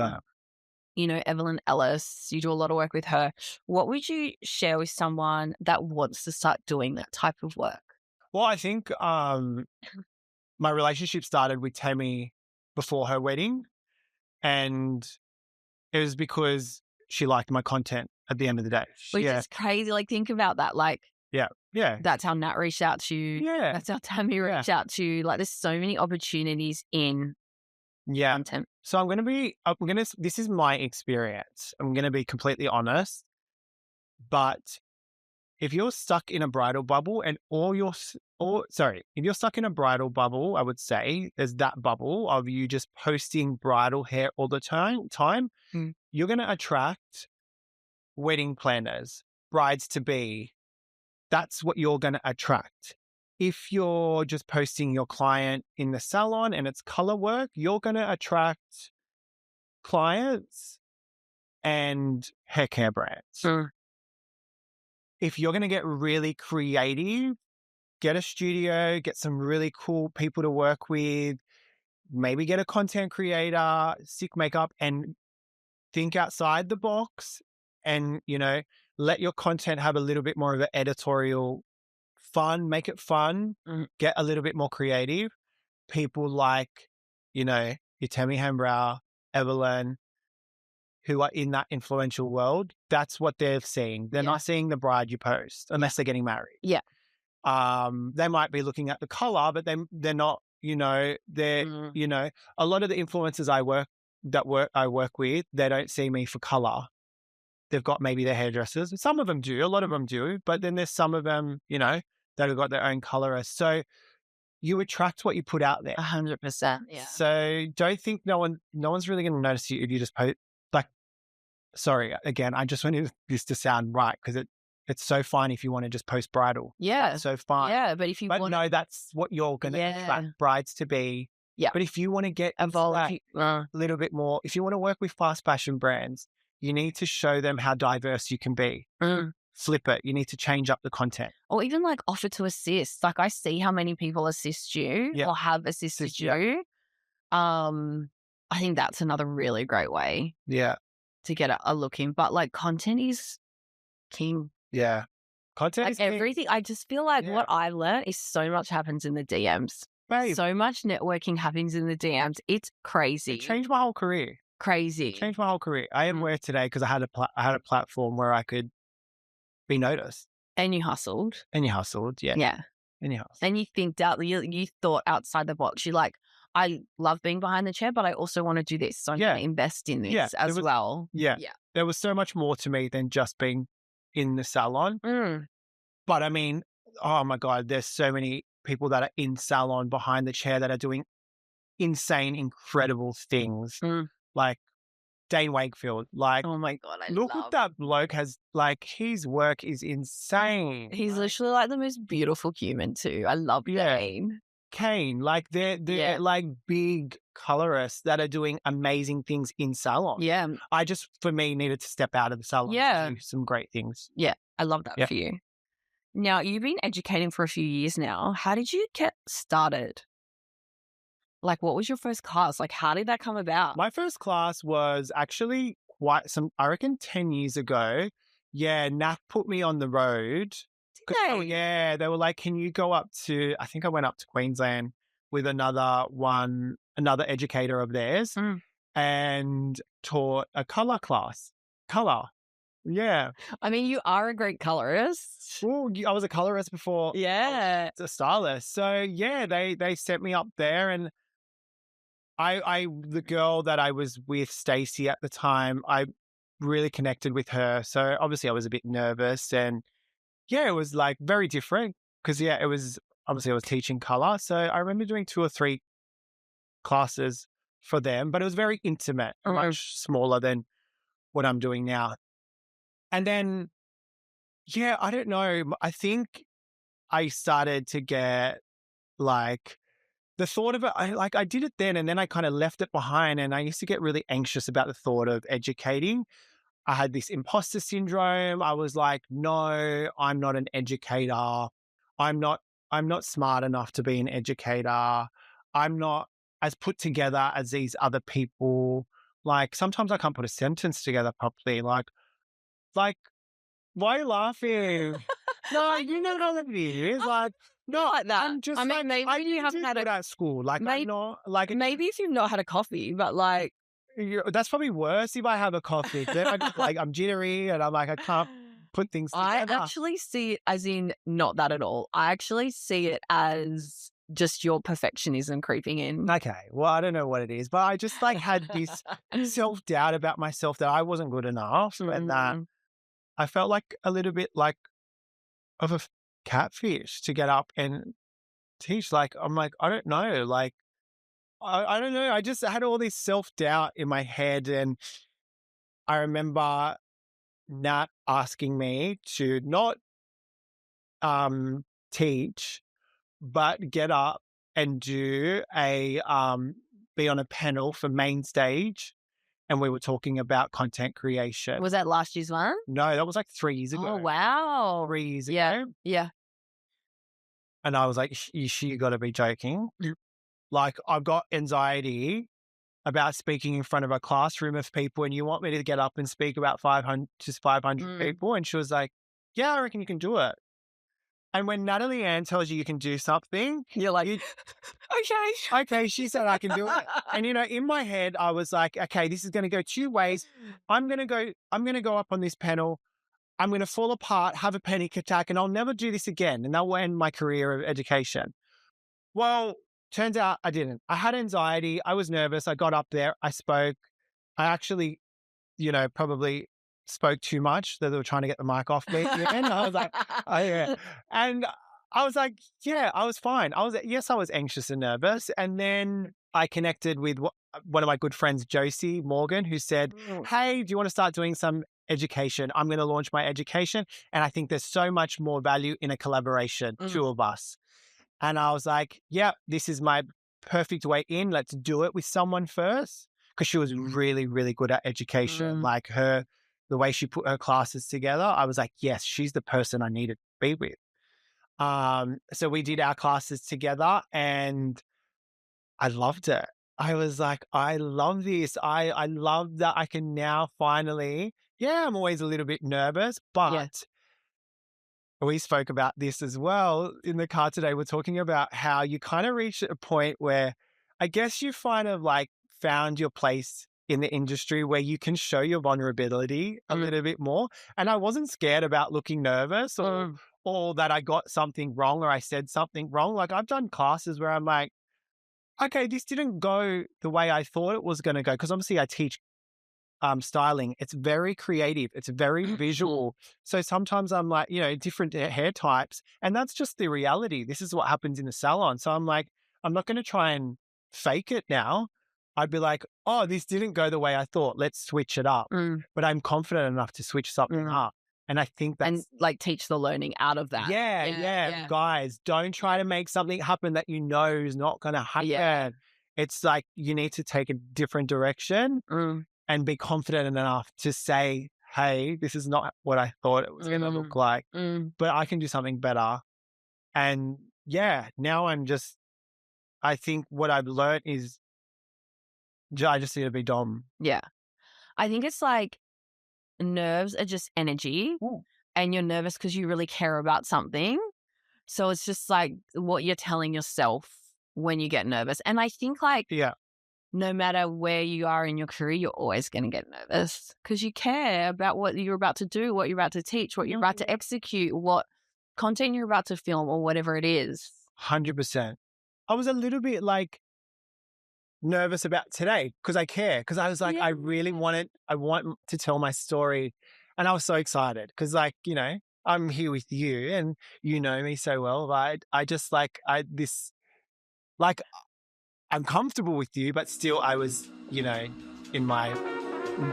S2: Evelyn Ellis, you do a lot of work with her. What would you share with someone that wants to start doing that type of work?
S1: Well, I think my relationship started with Tammy before her wedding, and it was because she liked my content at the end of the day.
S2: Which is crazy. Like, think about that. Like, that's how Nat reached out to you. That's how Tammy reached out to you. Like, there's so many opportunities in content.
S1: So this is my experience. I'm going to be completely honest. But if you're stuck in a bridal bubble and if you're stuck in a bridal bubble, I would say there's that bubble of you just posting bridal hair all the time, you're going to attract wedding planners, brides-to-be. That's what you're going to attract. If you're just posting your client in the salon and it's color work, you're going to attract clients and hair care brands. If you're going to get really creative, get a studio, get some really cool people to work with, maybe get a content creator, stick makeup, and think outside the box and, let your content have a little bit more of an editorial fun, make it fun, get a little bit more creative. People like, your Tammy Hembrow, Evelyn, who are in that influential world, that's what they're seeing. They're not seeing the bride you post unless they're getting married.
S2: Yeah.
S1: They might be looking at the color, but they're not, they're, a lot of the influencers I work with, they don't see me for color. They've got maybe their hairdressers. Some of them do, a lot of them do, but then there's some of them, that have got their own colorist. So you attract what you put out there.
S2: 100%. Yeah.
S1: So don't think no one's really going to notice you if you just post. Like, sorry, again, I just wanted this to sound right because it's so fine if you want to just post bridal.
S2: Yeah.
S1: That's so fine.
S2: Yeah, but if you want,
S1: no, that's what you're going to attract brides to be.
S2: Yeah.
S1: But if you want to get
S2: evolve
S1: a little bit more, if you want to work with fast fashion brands, you need to show them how diverse you can be. Flip it. You need to change up the content.
S2: Or even like offer to assist. Like I see how many people assist you or have assisted you. I think that's another really great way.
S1: Yeah.
S2: To get a look in. But like content is king.
S1: Yeah. Content
S2: like
S1: is
S2: everything.
S1: king.
S2: I just feel like what I've learned is so much happens in the DMs.
S1: Babe.
S2: So much networking happens in the DMs. It's crazy.
S1: It changed my whole career.
S2: Crazy.
S1: It changed my whole career. I am where today because I had a platform where I could be noticed.
S2: And you hustled.
S1: Yeah.
S2: Yeah.
S1: And you hustled.
S2: And you thought outside the box. You're like, I love being behind the chair, but I also want to do this. So I'm going to invest in this as well.
S1: Yeah. There was so much more to me than just being in the salon. But I mean, oh my God, there's so many people that are in salon behind the chair that are doing insane, incredible things. Like Dane Wakefield. Like,
S2: oh my God,
S1: look what that bloke has, like, his work is insane.
S2: He's literally like the most beautiful human too. I love Dane.
S1: Kane, like they're like big colorists that are doing amazing things in salon.
S2: Yeah.
S1: I just, for me, needed to step out of the salon to do some great things.
S2: Yeah. I love that for you. Now, you've been educating for a few years now. How did you get started? Like, what was your first class? Like, how did that come about?
S1: My first class was actually I reckon 10 years ago. Yeah, NAF put me on the road. Yeah, they were like, can you go up to, I think I went up to Queensland with another educator of theirs and taught a color class. Color. Yeah.
S2: I mean, you are a great colorist.
S1: Well, I was a colorist before.
S2: Yeah.
S1: I was a stylist. So yeah, they sent me up there and the girl that I was with, Stacey at the time, I really connected with her. So obviously I was a bit nervous and yeah, it was like very different because it was obviously I was teaching color. So I remember doing 2 or 3 classes for them, but it was very intimate, much smaller than what I'm doing now. And then, yeah, I don't know. I think I started to get like the thought of it. I did it then and then I kind of left it behind and I used to get really anxious about the thought of educating. I had this imposter syndrome. I was like, no, I'm not an educator. I'm not smart enough to be an educator. I'm not as put together as these other people. Like sometimes I can't put a sentence together properly. Like, why are you laughing? No, you know what it is. Like, no,
S2: like that.
S1: I'm just
S2: maybe you haven't had
S1: at school. Like,
S2: maybe,
S1: I'm not like
S2: maybe if you've not had a coffee, but like.
S1: That's probably worse if I have a coffee. Then I'm jittery and I'm like, I can't put things together.
S2: I actually see it as in not that at all. I actually see it as just your perfectionism creeping in.
S1: Okay. Well, I don't know what it is, but I just had this self-doubt about myself that I wasn't good enough and that I felt like a little bit like of a catfish to get up and teach. Like, I'm like, I don't know. Like, I don't know. I just had all this self-doubt in my head. And I remember Nat asking me to not teach, but get up and do be on a panel for main stage. And we were talking about content creation.
S2: Was that last year's one?
S1: No, that was like 3 years ago.
S2: Oh, wow.
S1: 3 years ago.
S2: Yeah.
S1: And I was like, you got to be joking. Like, I've got anxiety about speaking in front of a classroom of people and you want me to get up and speak about 500 people? And she was like, yeah, I reckon you can do it. And when Natalie Ann tells you can do something,
S2: you're like,
S1: okay, she said I can do it. And, in my head, I was like, okay, this is going to go two ways. I'm going to go up on this panel. I'm going to fall apart, have a panic attack, and I'll never do this again. And that will end my career of education. Well, turns out I didn't. I had anxiety. I was nervous. I got up there. I spoke. I actually, probably spoke too much. They were trying to get the mic off me. And I was like, oh, yeah. And I was like, yeah, I was fine. I was anxious and nervous. And then I connected with one of my good friends, Josie Morgan, who said, hey, do you want to start doing some education? I'm going to launch my education. And I think there's so much more value in a collaboration, two of us. And I was like, yeah, this is my perfect way in. Let's do it with someone first. Because she was really, really good at education. Like the way she put her classes together, I was like, yes, she's the person I needed to be with. So we did our classes together and I loved it. I was like, I love this. I love that I can now finally, I'm always a little bit nervous, but we spoke about this as well in the car today. We're talking about how you kind of reach a point where I guess you kind of like found your place in the industry where you can show your vulnerability a little bit more. And I wasn't scared about looking nervous or that I got something wrong or I said something wrong. Like I've done classes where I'm like, okay, this didn't go the way I thought it was going to go. Because obviously I teach styling. It's very creative. It's very visual. So sometimes I'm like, different hair types. And that's just the reality. This is what happens in the salon. So I'm like, I'm not going to try and fake it now. I'd be like, oh, this didn't go the way I thought. Let's switch it up. But I'm confident enough to switch something up. And I think that's...
S2: And like teach the learning out of that.
S1: Yeah. Guys, don't try to make something happen that is not going to happen. Yeah. It's like you need to take a different direction and be confident enough to say, hey, this is not what I thought it was going to look like, but I can do something better. And now I think what I've learned is I just need to be Dom.
S2: Yeah. I think it's like nerves are just energy and you're nervous because you really care about something. So it's just like what you're telling yourself when you get nervous. And I think like, no matter where you are in your career, you're always going to get nervous because you care about what you're about to do, what you're about to teach, what you're about to execute, what content you're about to film or whatever it is.
S1: 100%. I was a little bit like nervous about today because I care, because I was like, I want to tell my story. And I was so excited because I'm here with you and you know me so well, but I just I'm comfortable with you, but still I was, in my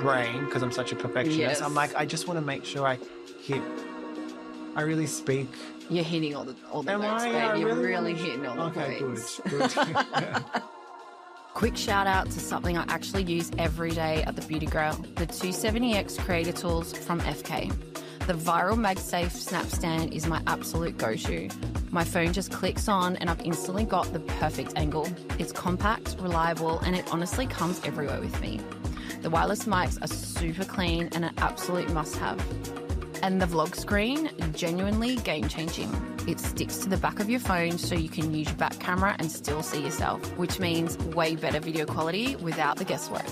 S1: brain, because I'm such a perfectionist, I'm like, I just want to make sure I really speak.
S2: You're hitting all the notes, babe. You're really hitting all the points.
S1: Okay, good.
S2: Quick shout out to something I actually use every day at the Beauty Grail, the 270X Creator Tools from FK. The viral MagSafe snap stand is my absolute go-to. My phone just clicks on and I've instantly got the perfect angle. It's compact, reliable, and it honestly comes everywhere with me. The wireless mics are super clean and an absolute must-have. And the vlog screen, genuinely game-changing. It sticks to the back of your phone so you can use your back camera and still see yourself, which means way better video quality without the guesswork.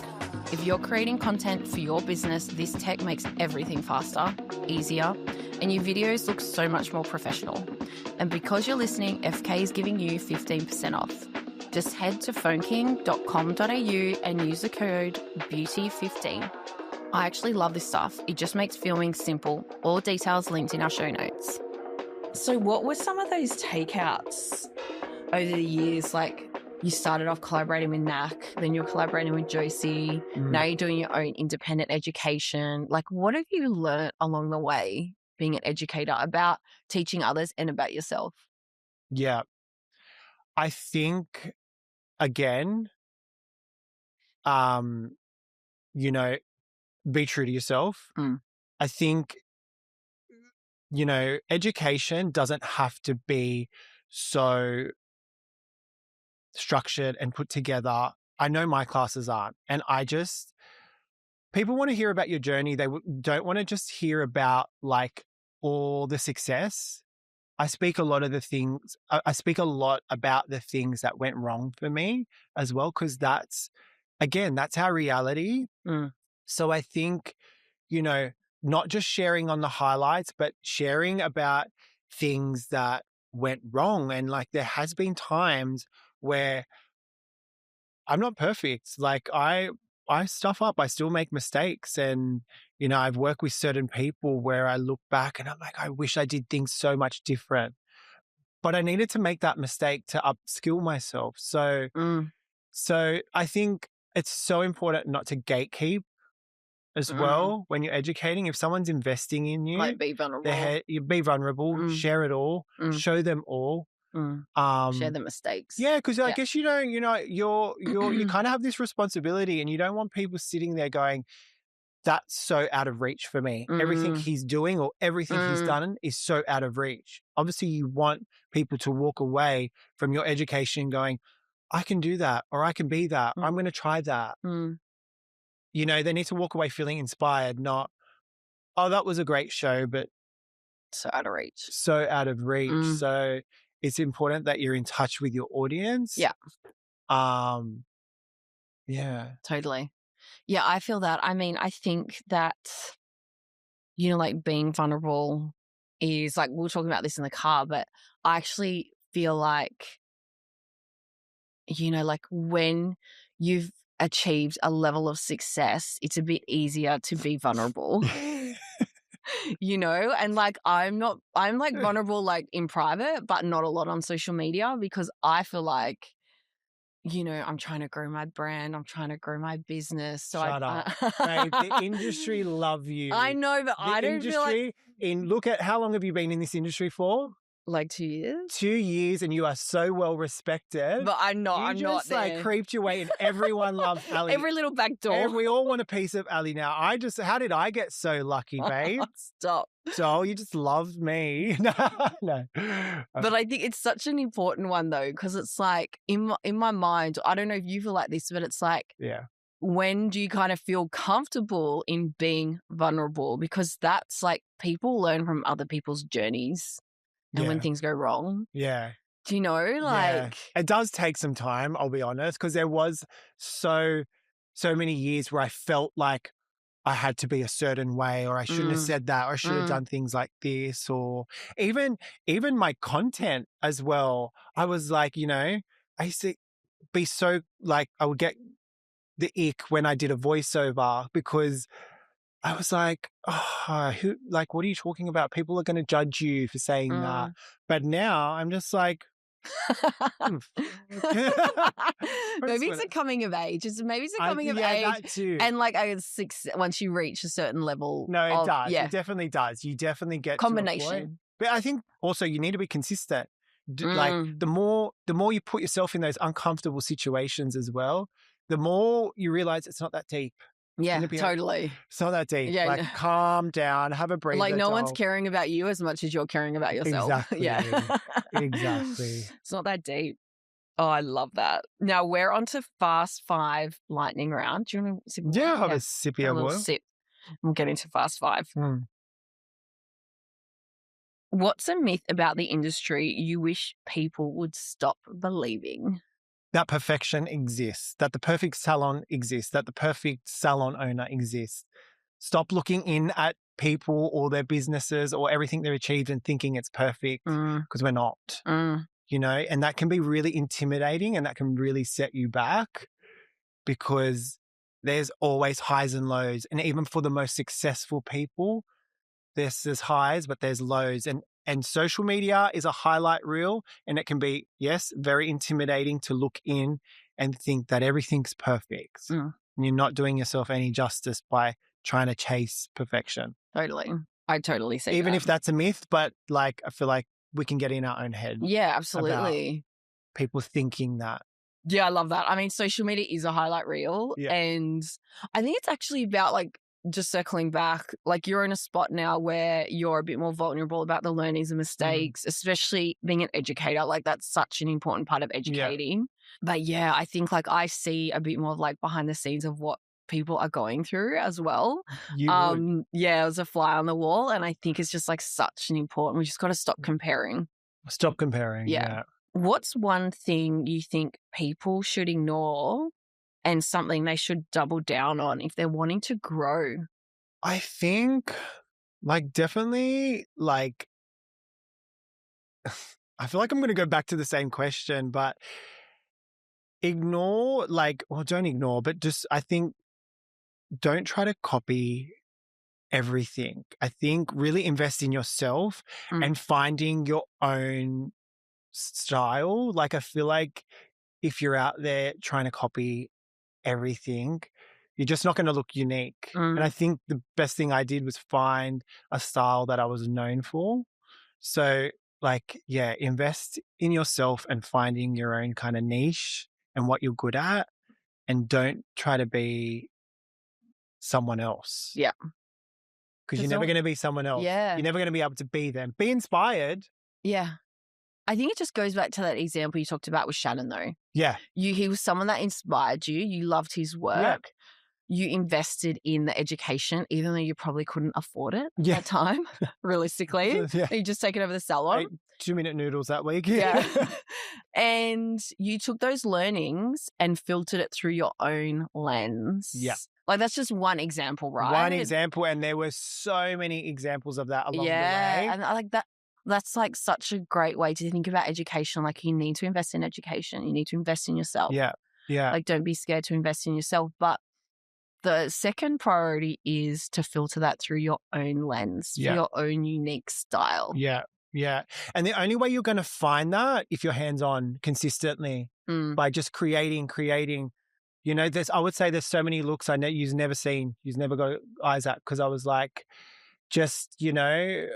S2: If you're creating content for your business, this tech makes everything faster, easier, and your videos look so much more professional. And because you're listening, FK is giving you 15% off. Just head to phoneking.com.au and use the code BEAUTY15. I actually love this stuff. It just makes filming simple. All details linked in our show notes. So what were some of those takeouts over the years? Like you started off collaborating with NAC, then you're collaborating with Josie. Now you're doing your own independent education. Like what have you learned along the way being an educator about teaching others and about yourself?
S1: Yeah. I think, again, be true to yourself. I think, education doesn't have to be so structured and put together I know my classes aren't. And people want to hear about your journey. They don't want to just hear about like all the success. I speak a lot about the things that went wrong for me as well, because that's our reality. So I think, not just sharing on the highlights, but sharing about things that went wrong. And like, there has been times where I'm not perfect. Like I stuff up. I still make mistakes. And, I've worked with certain people where I look back and I'm like, I wish I did things so much different. But I needed to make that mistake to upskill myself. So I think it's so important not to gatekeep as well when you're educating. If someone's investing in you,
S2: like be vulnerable.
S1: You be vulnerable, share it all, show them all.
S2: Share the mistakes.
S1: Yeah, because I guess you kind of have this responsibility, and you don't want people sitting there going, that's so out of reach for me. Everything he's doing or everything he's done is so out of reach. Obviously, you want people to walk away from your education going, I can do that, or I can be that. I'm going to try that. They need to walk away feeling inspired, not, oh, that was a great show, but
S2: so out of reach.
S1: So it's important that you're in touch with your audience.
S2: Yeah.
S1: Yeah.
S2: Totally. Yeah, I feel that. I mean, I think that, like being vulnerable is like, we were talking about this in the car, but I actually feel like, like when you've achieved a level of success, it's a bit easier to be vulnerable. And like I'm like vulnerable like in private, but not a lot on social media, because I feel like, I'm trying to grow my brand. I'm trying to grow my business. So
S1: Shut up. Babe, the industry love you.
S2: I know, but I don't feel like...
S1: Look at how long have you been in this industry for?
S2: Like 2 years?
S1: 2 years, and you are so well respected.
S2: But I'm not.
S1: You
S2: I'm
S1: just
S2: not
S1: like creeped your way, and everyone loves Ali.
S2: Every little back door.
S1: We all want a piece of Ali now. How did I get so lucky, babe?
S2: Stop.
S1: So you just loved me. No.
S2: But I think it's such an important one though, because it's like in my mind, I don't know if you feel like this, but it's like, when do you kind of feel comfortable in being vulnerable? Because that's like, people learn from other people's journeys. And when things go wrong.
S1: Yeah.
S2: Do you know? Like,
S1: it does take some time, I'll be honest, because there was so many years where I felt like I had to be a certain way, or I shouldn't have said that, or I should have done things like this, or even my content as well. I was like, I used to be so like, I would get the ick when I did a voiceover, because I was like, what are you talking about? People are going to judge you for saying that. But now I'm just like,
S2: maybe it's a coming of age. Maybe it's a coming of age.
S1: That too.
S2: And like once you reach a certain level.
S1: No, it does. Yeah. It definitely does. You definitely get
S2: combination.
S1: To a point. But I think also you need to be consistent. Like the more you put yourself in those uncomfortable situations as well, the more you realize it's not that deep.
S2: Yeah, totally.
S1: It's not that deep. Yeah, calm down, have a breather.
S2: Like no one's caring about you as much as you're caring about yourself.
S1: Exactly.
S2: Yeah.
S1: Exactly.
S2: It's not that deep. Oh, I love that. Now we're on to Fast 5 lightning round. Do you want to sip?
S1: Yeah, have a sippy of oil.
S2: Sip. I'm getting to Fast 5. What's a myth about the industry you wish people would stop believing?
S1: That perfection exists, that the perfect salon exists, that the perfect salon owner exists. Stop looking in at people or their businesses or everything they've achieved and thinking it's perfect, because we're not, and that can be really intimidating, and that can really set you back, because there's always highs and lows. And even for the most successful people, there's highs, but there's lows. And social media is a highlight reel, and it can be, yes, very intimidating to look in and think that everything's perfect. And you're not doing yourself any justice by trying to chase perfection.
S2: Totally. I totally see
S1: Even if that's a myth, but like, I feel like we can get in our own head.
S2: Yeah, absolutely.
S1: People thinking that.
S2: Yeah, I love that. I mean, social media is a highlight reel.
S1: Yeah.
S2: And I think it's actually about like just circling back, like you're in a spot now where you're a bit more vulnerable about the learnings and mistakes, especially being an educator. Like that's such an important part of educating. But yeah, I think like I see a bit more of like behind the scenes of what people are going through as well.
S1: You would.
S2: Yeah, it was a fly on the wall. And I think it's just like such an important, we just got to stop comparing.
S1: Stop comparing. Yeah.
S2: What's one thing you think people should ignore and something they should double down on if they're wanting to grow?
S1: I think like definitely like I feel like I'm going to go back to the same question, but ignore like, well, don't ignore, but just I think don't try to copy everything. I think really invest in yourself and finding your own style. Like I feel like if you're out there trying to copy everything, you're just not going to look unique. And I think the best thing I did was find a style that I was known for. So like, yeah, invest in yourself and finding your own kind of niche and what you're good at, and don't try to be someone else.
S2: Yeah.
S1: Because you're never going to be someone else.
S2: Yeah.
S1: You're never going to be able to be them. Be inspired.
S2: Yeah. I think it just goes back to that example you talked about with Shannon, though.
S1: Yeah.
S2: He was someone that inspired you. You loved his work.
S1: Yeah.
S2: You invested in the education, even though you probably couldn't afford it at that time, realistically. You just taken over the salon.
S1: Ate 2-minute noodles that week.
S2: Yeah. And you took those learnings and filtered it through your own lens.
S1: Yeah.
S2: Like that's just one example, right?
S1: One example. And there were so many examples of that along the way.
S2: And I like that. That's like such a great way to think about education. Like you need to invest in education. You need to invest in yourself.
S1: Yeah. Yeah.
S2: Like don't be scared to invest in yourself. But the second priority is to filter that through your own lens, for your own unique style.
S1: Yeah. Yeah. And the only way you're going to find that if you're hands-on consistently by just creating. You know, I would say there's so many looks you've never seen, you've never got eyes at, because I was like, just, you know,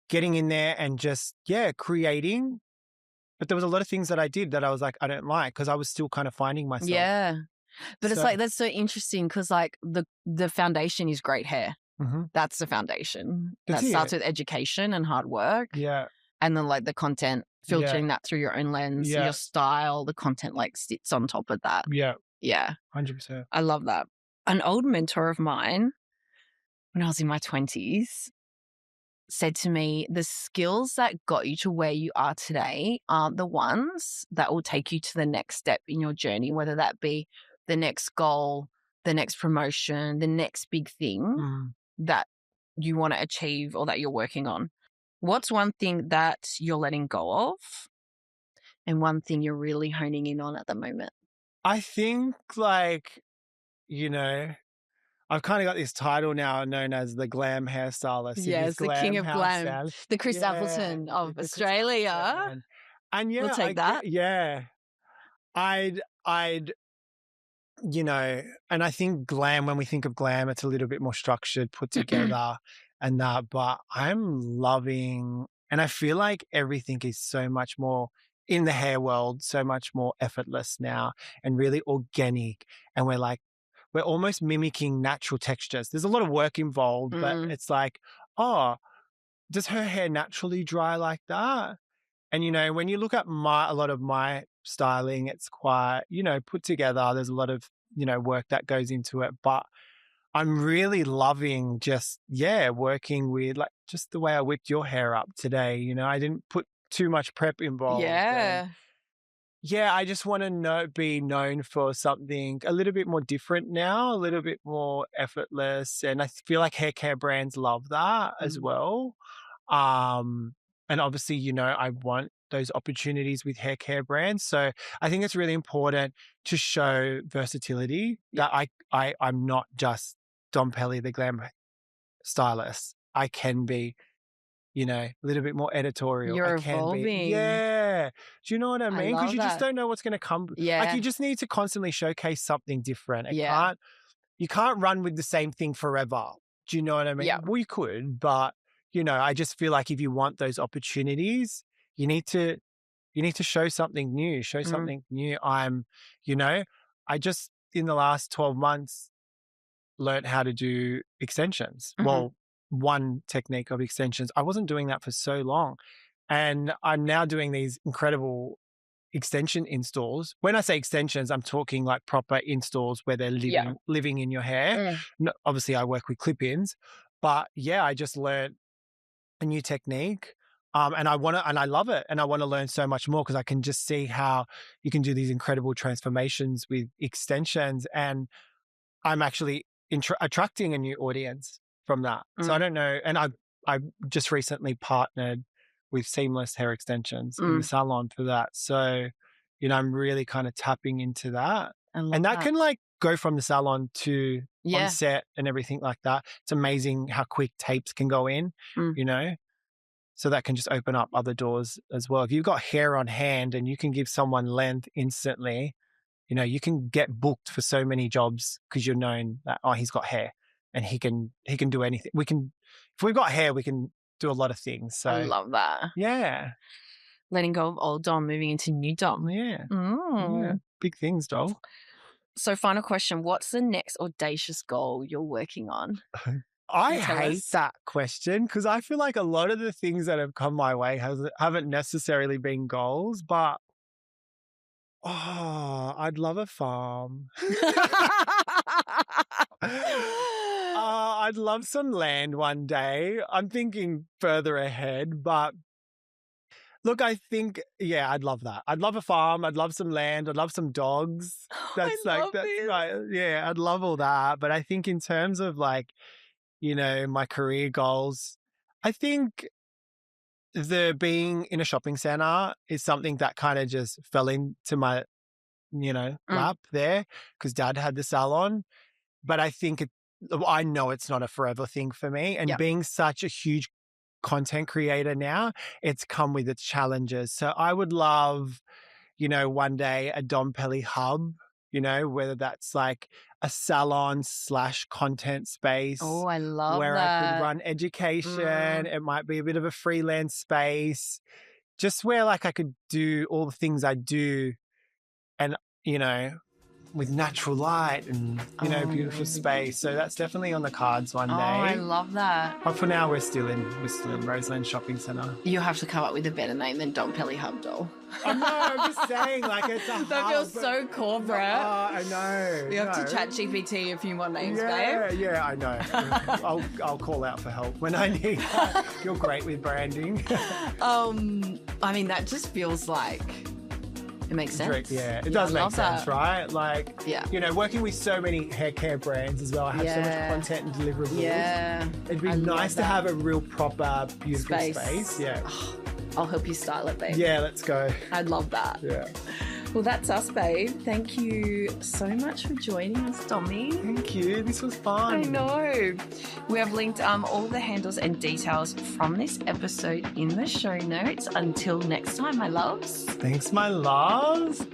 S1: getting in there and just, creating. But there was a lot of things that I did that I was like, I don't like, because I was still kind of finding myself.
S2: Yeah. But it's like, that's so interesting because like the foundation is great hair. That's the foundation. That starts with education and hard work.
S1: Yeah.
S2: And then like the content, filtering that through your own lens, your style, the content like sits on top of that.
S1: Yeah.
S2: Yeah.
S1: 100%.
S2: I love that. An old mentor of mine when I was in my 20s said to me, the skills that got you to where you are today aren't the ones that will take you to the next step in your journey, whether that be the next goal, the next promotion, the next big thing that you want to achieve or that you're working on. What's one thing that you're letting go of and one thing you're really honing in on at the moment?
S1: I think like, you know, I've kind of got this title now known as the glam hairstylist.
S2: Yes, the king of glam. The Chris Appleton of Australia.
S1: And
S2: we'll take that.
S1: Yeah. I'd, you know, and I think glam, when we think of glam, it's a little bit more structured, put together and that, but I'm loving, and I feel like everything is so much more in the hair world, so much more effortless now and really organic. And we're almost mimicking natural textures. There's a lot of work involved, but it's like, oh, does her hair naturally dry like that? And, you know, when you look at a lot of my styling, it's quite, you know, put together. There's a lot of, you know, work that goes into it. But I'm really loving just, working with like just the way I whipped your hair up today. You know, I didn't put too much prep involved.
S2: Yeah.
S1: I just want to be known for something a little bit more different now, a little bit more effortless. And I feel like hair care brands love that as well. And obviously, you know, I want those opportunities with hair care brands. So I think it's really important to show versatility, that I'm not just Dom Pelli, the glam stylist. I can be, you know, a little bit more editorial.
S2: You're evolving.
S1: Yeah. Do you know what I mean? Because you just don't know what's going to come.
S2: Yeah.
S1: Like you just need to constantly showcase something different. You can't run with the same thing forever. Do you know what I mean?
S2: Yeah.
S1: Well, you could, but you know, I just feel like if you want those opportunities, you need to show something new, you know, I just, in the last 12 months, learned how to do extensions. Well, one technique of extensions. I wasn't doing that for so long. And I'm now doing these incredible extension installs. When I say extensions, I'm talking like proper installs where they're living in your hair. No, obviously, I work with clip-ins, but yeah, I just learned a new technique. And I love it. And I want to learn so much more because I can just see how you can do these incredible transformations with extensions. And I'm actually attracting a new audience from that. So I don't know. And I just recently partnered with Seamless Hair Extensions in the salon for that. So, I'm really kind of tapping into that. And that can like go from the salon to on set and everything like that. It's amazing how quick tapes can go in, So that can just open up other doors as well. If you've got hair on hand and you can give someone length instantly, you can get booked for so many jobs because you're known that, he's got hair and he can do anything. If we've got hair, we can do a lot of things. So
S2: I love that.
S1: Yeah.
S2: Letting go of old Dom, moving into new Dom.
S1: Yeah. Yeah. Big things, doll.
S2: So final question, what's the next audacious goal you're working on?
S1: I hate that question because I feel like a lot of the things that have come my way haven't necessarily been goals, but I'd love a farm. I'd love some land one day. I'm thinking further ahead, but look, I think, I'd love that. I'd love a farm. I'd love some land. I'd love some dogs. That's right. Yeah, I'd love all that. But I think in terms of like, my career goals, I think being in a shopping center is something that kind of just fell into my, lap there because Dad had the salon. But I think I know it's not a forever thing for me. And being such a huge content creator now, it's come with its challenges. So I would love, one day a Dom Pelli hub, whether that's like a salon / content space.
S2: Oh, I love
S1: where
S2: that.
S1: I could run education. It might be a bit of a freelance space, just where like I could do all the things I do and, with natural light and, beautiful space. So that's definitely on the cards one day. Oh,
S2: I love that.
S1: But for now, we're still in Roseland Shopping Centre.
S2: You'll have to come up with a better name than Dom Pelli Hub, doll.
S1: I know, I'm just saying, like, it's a
S2: That feels so corporate.
S1: I know.
S2: You have to chat GPT a few more names, babe.
S1: Yeah, I know. I'll call out for help when I need that. You're great with branding.
S2: I mean, that just feels like... It makes sense.
S1: Yeah, it does make sense, right? Like, working with so many hair care brands as well. I have so much content and deliverables.
S2: Yeah.
S1: It'd be nice to have a real proper, beautiful space. Yeah.
S2: Oh, I'll help you style it, babe.
S1: Yeah, let's go.
S2: I'd love that.
S1: Yeah.
S2: Well, that's us, babe. Thank you so much for joining us, Dommy.
S1: Thank you. This was fun.
S2: I know. We have linked all the handles and details from this episode in the show notes. Until next time, my loves.
S1: Thanks, my loves.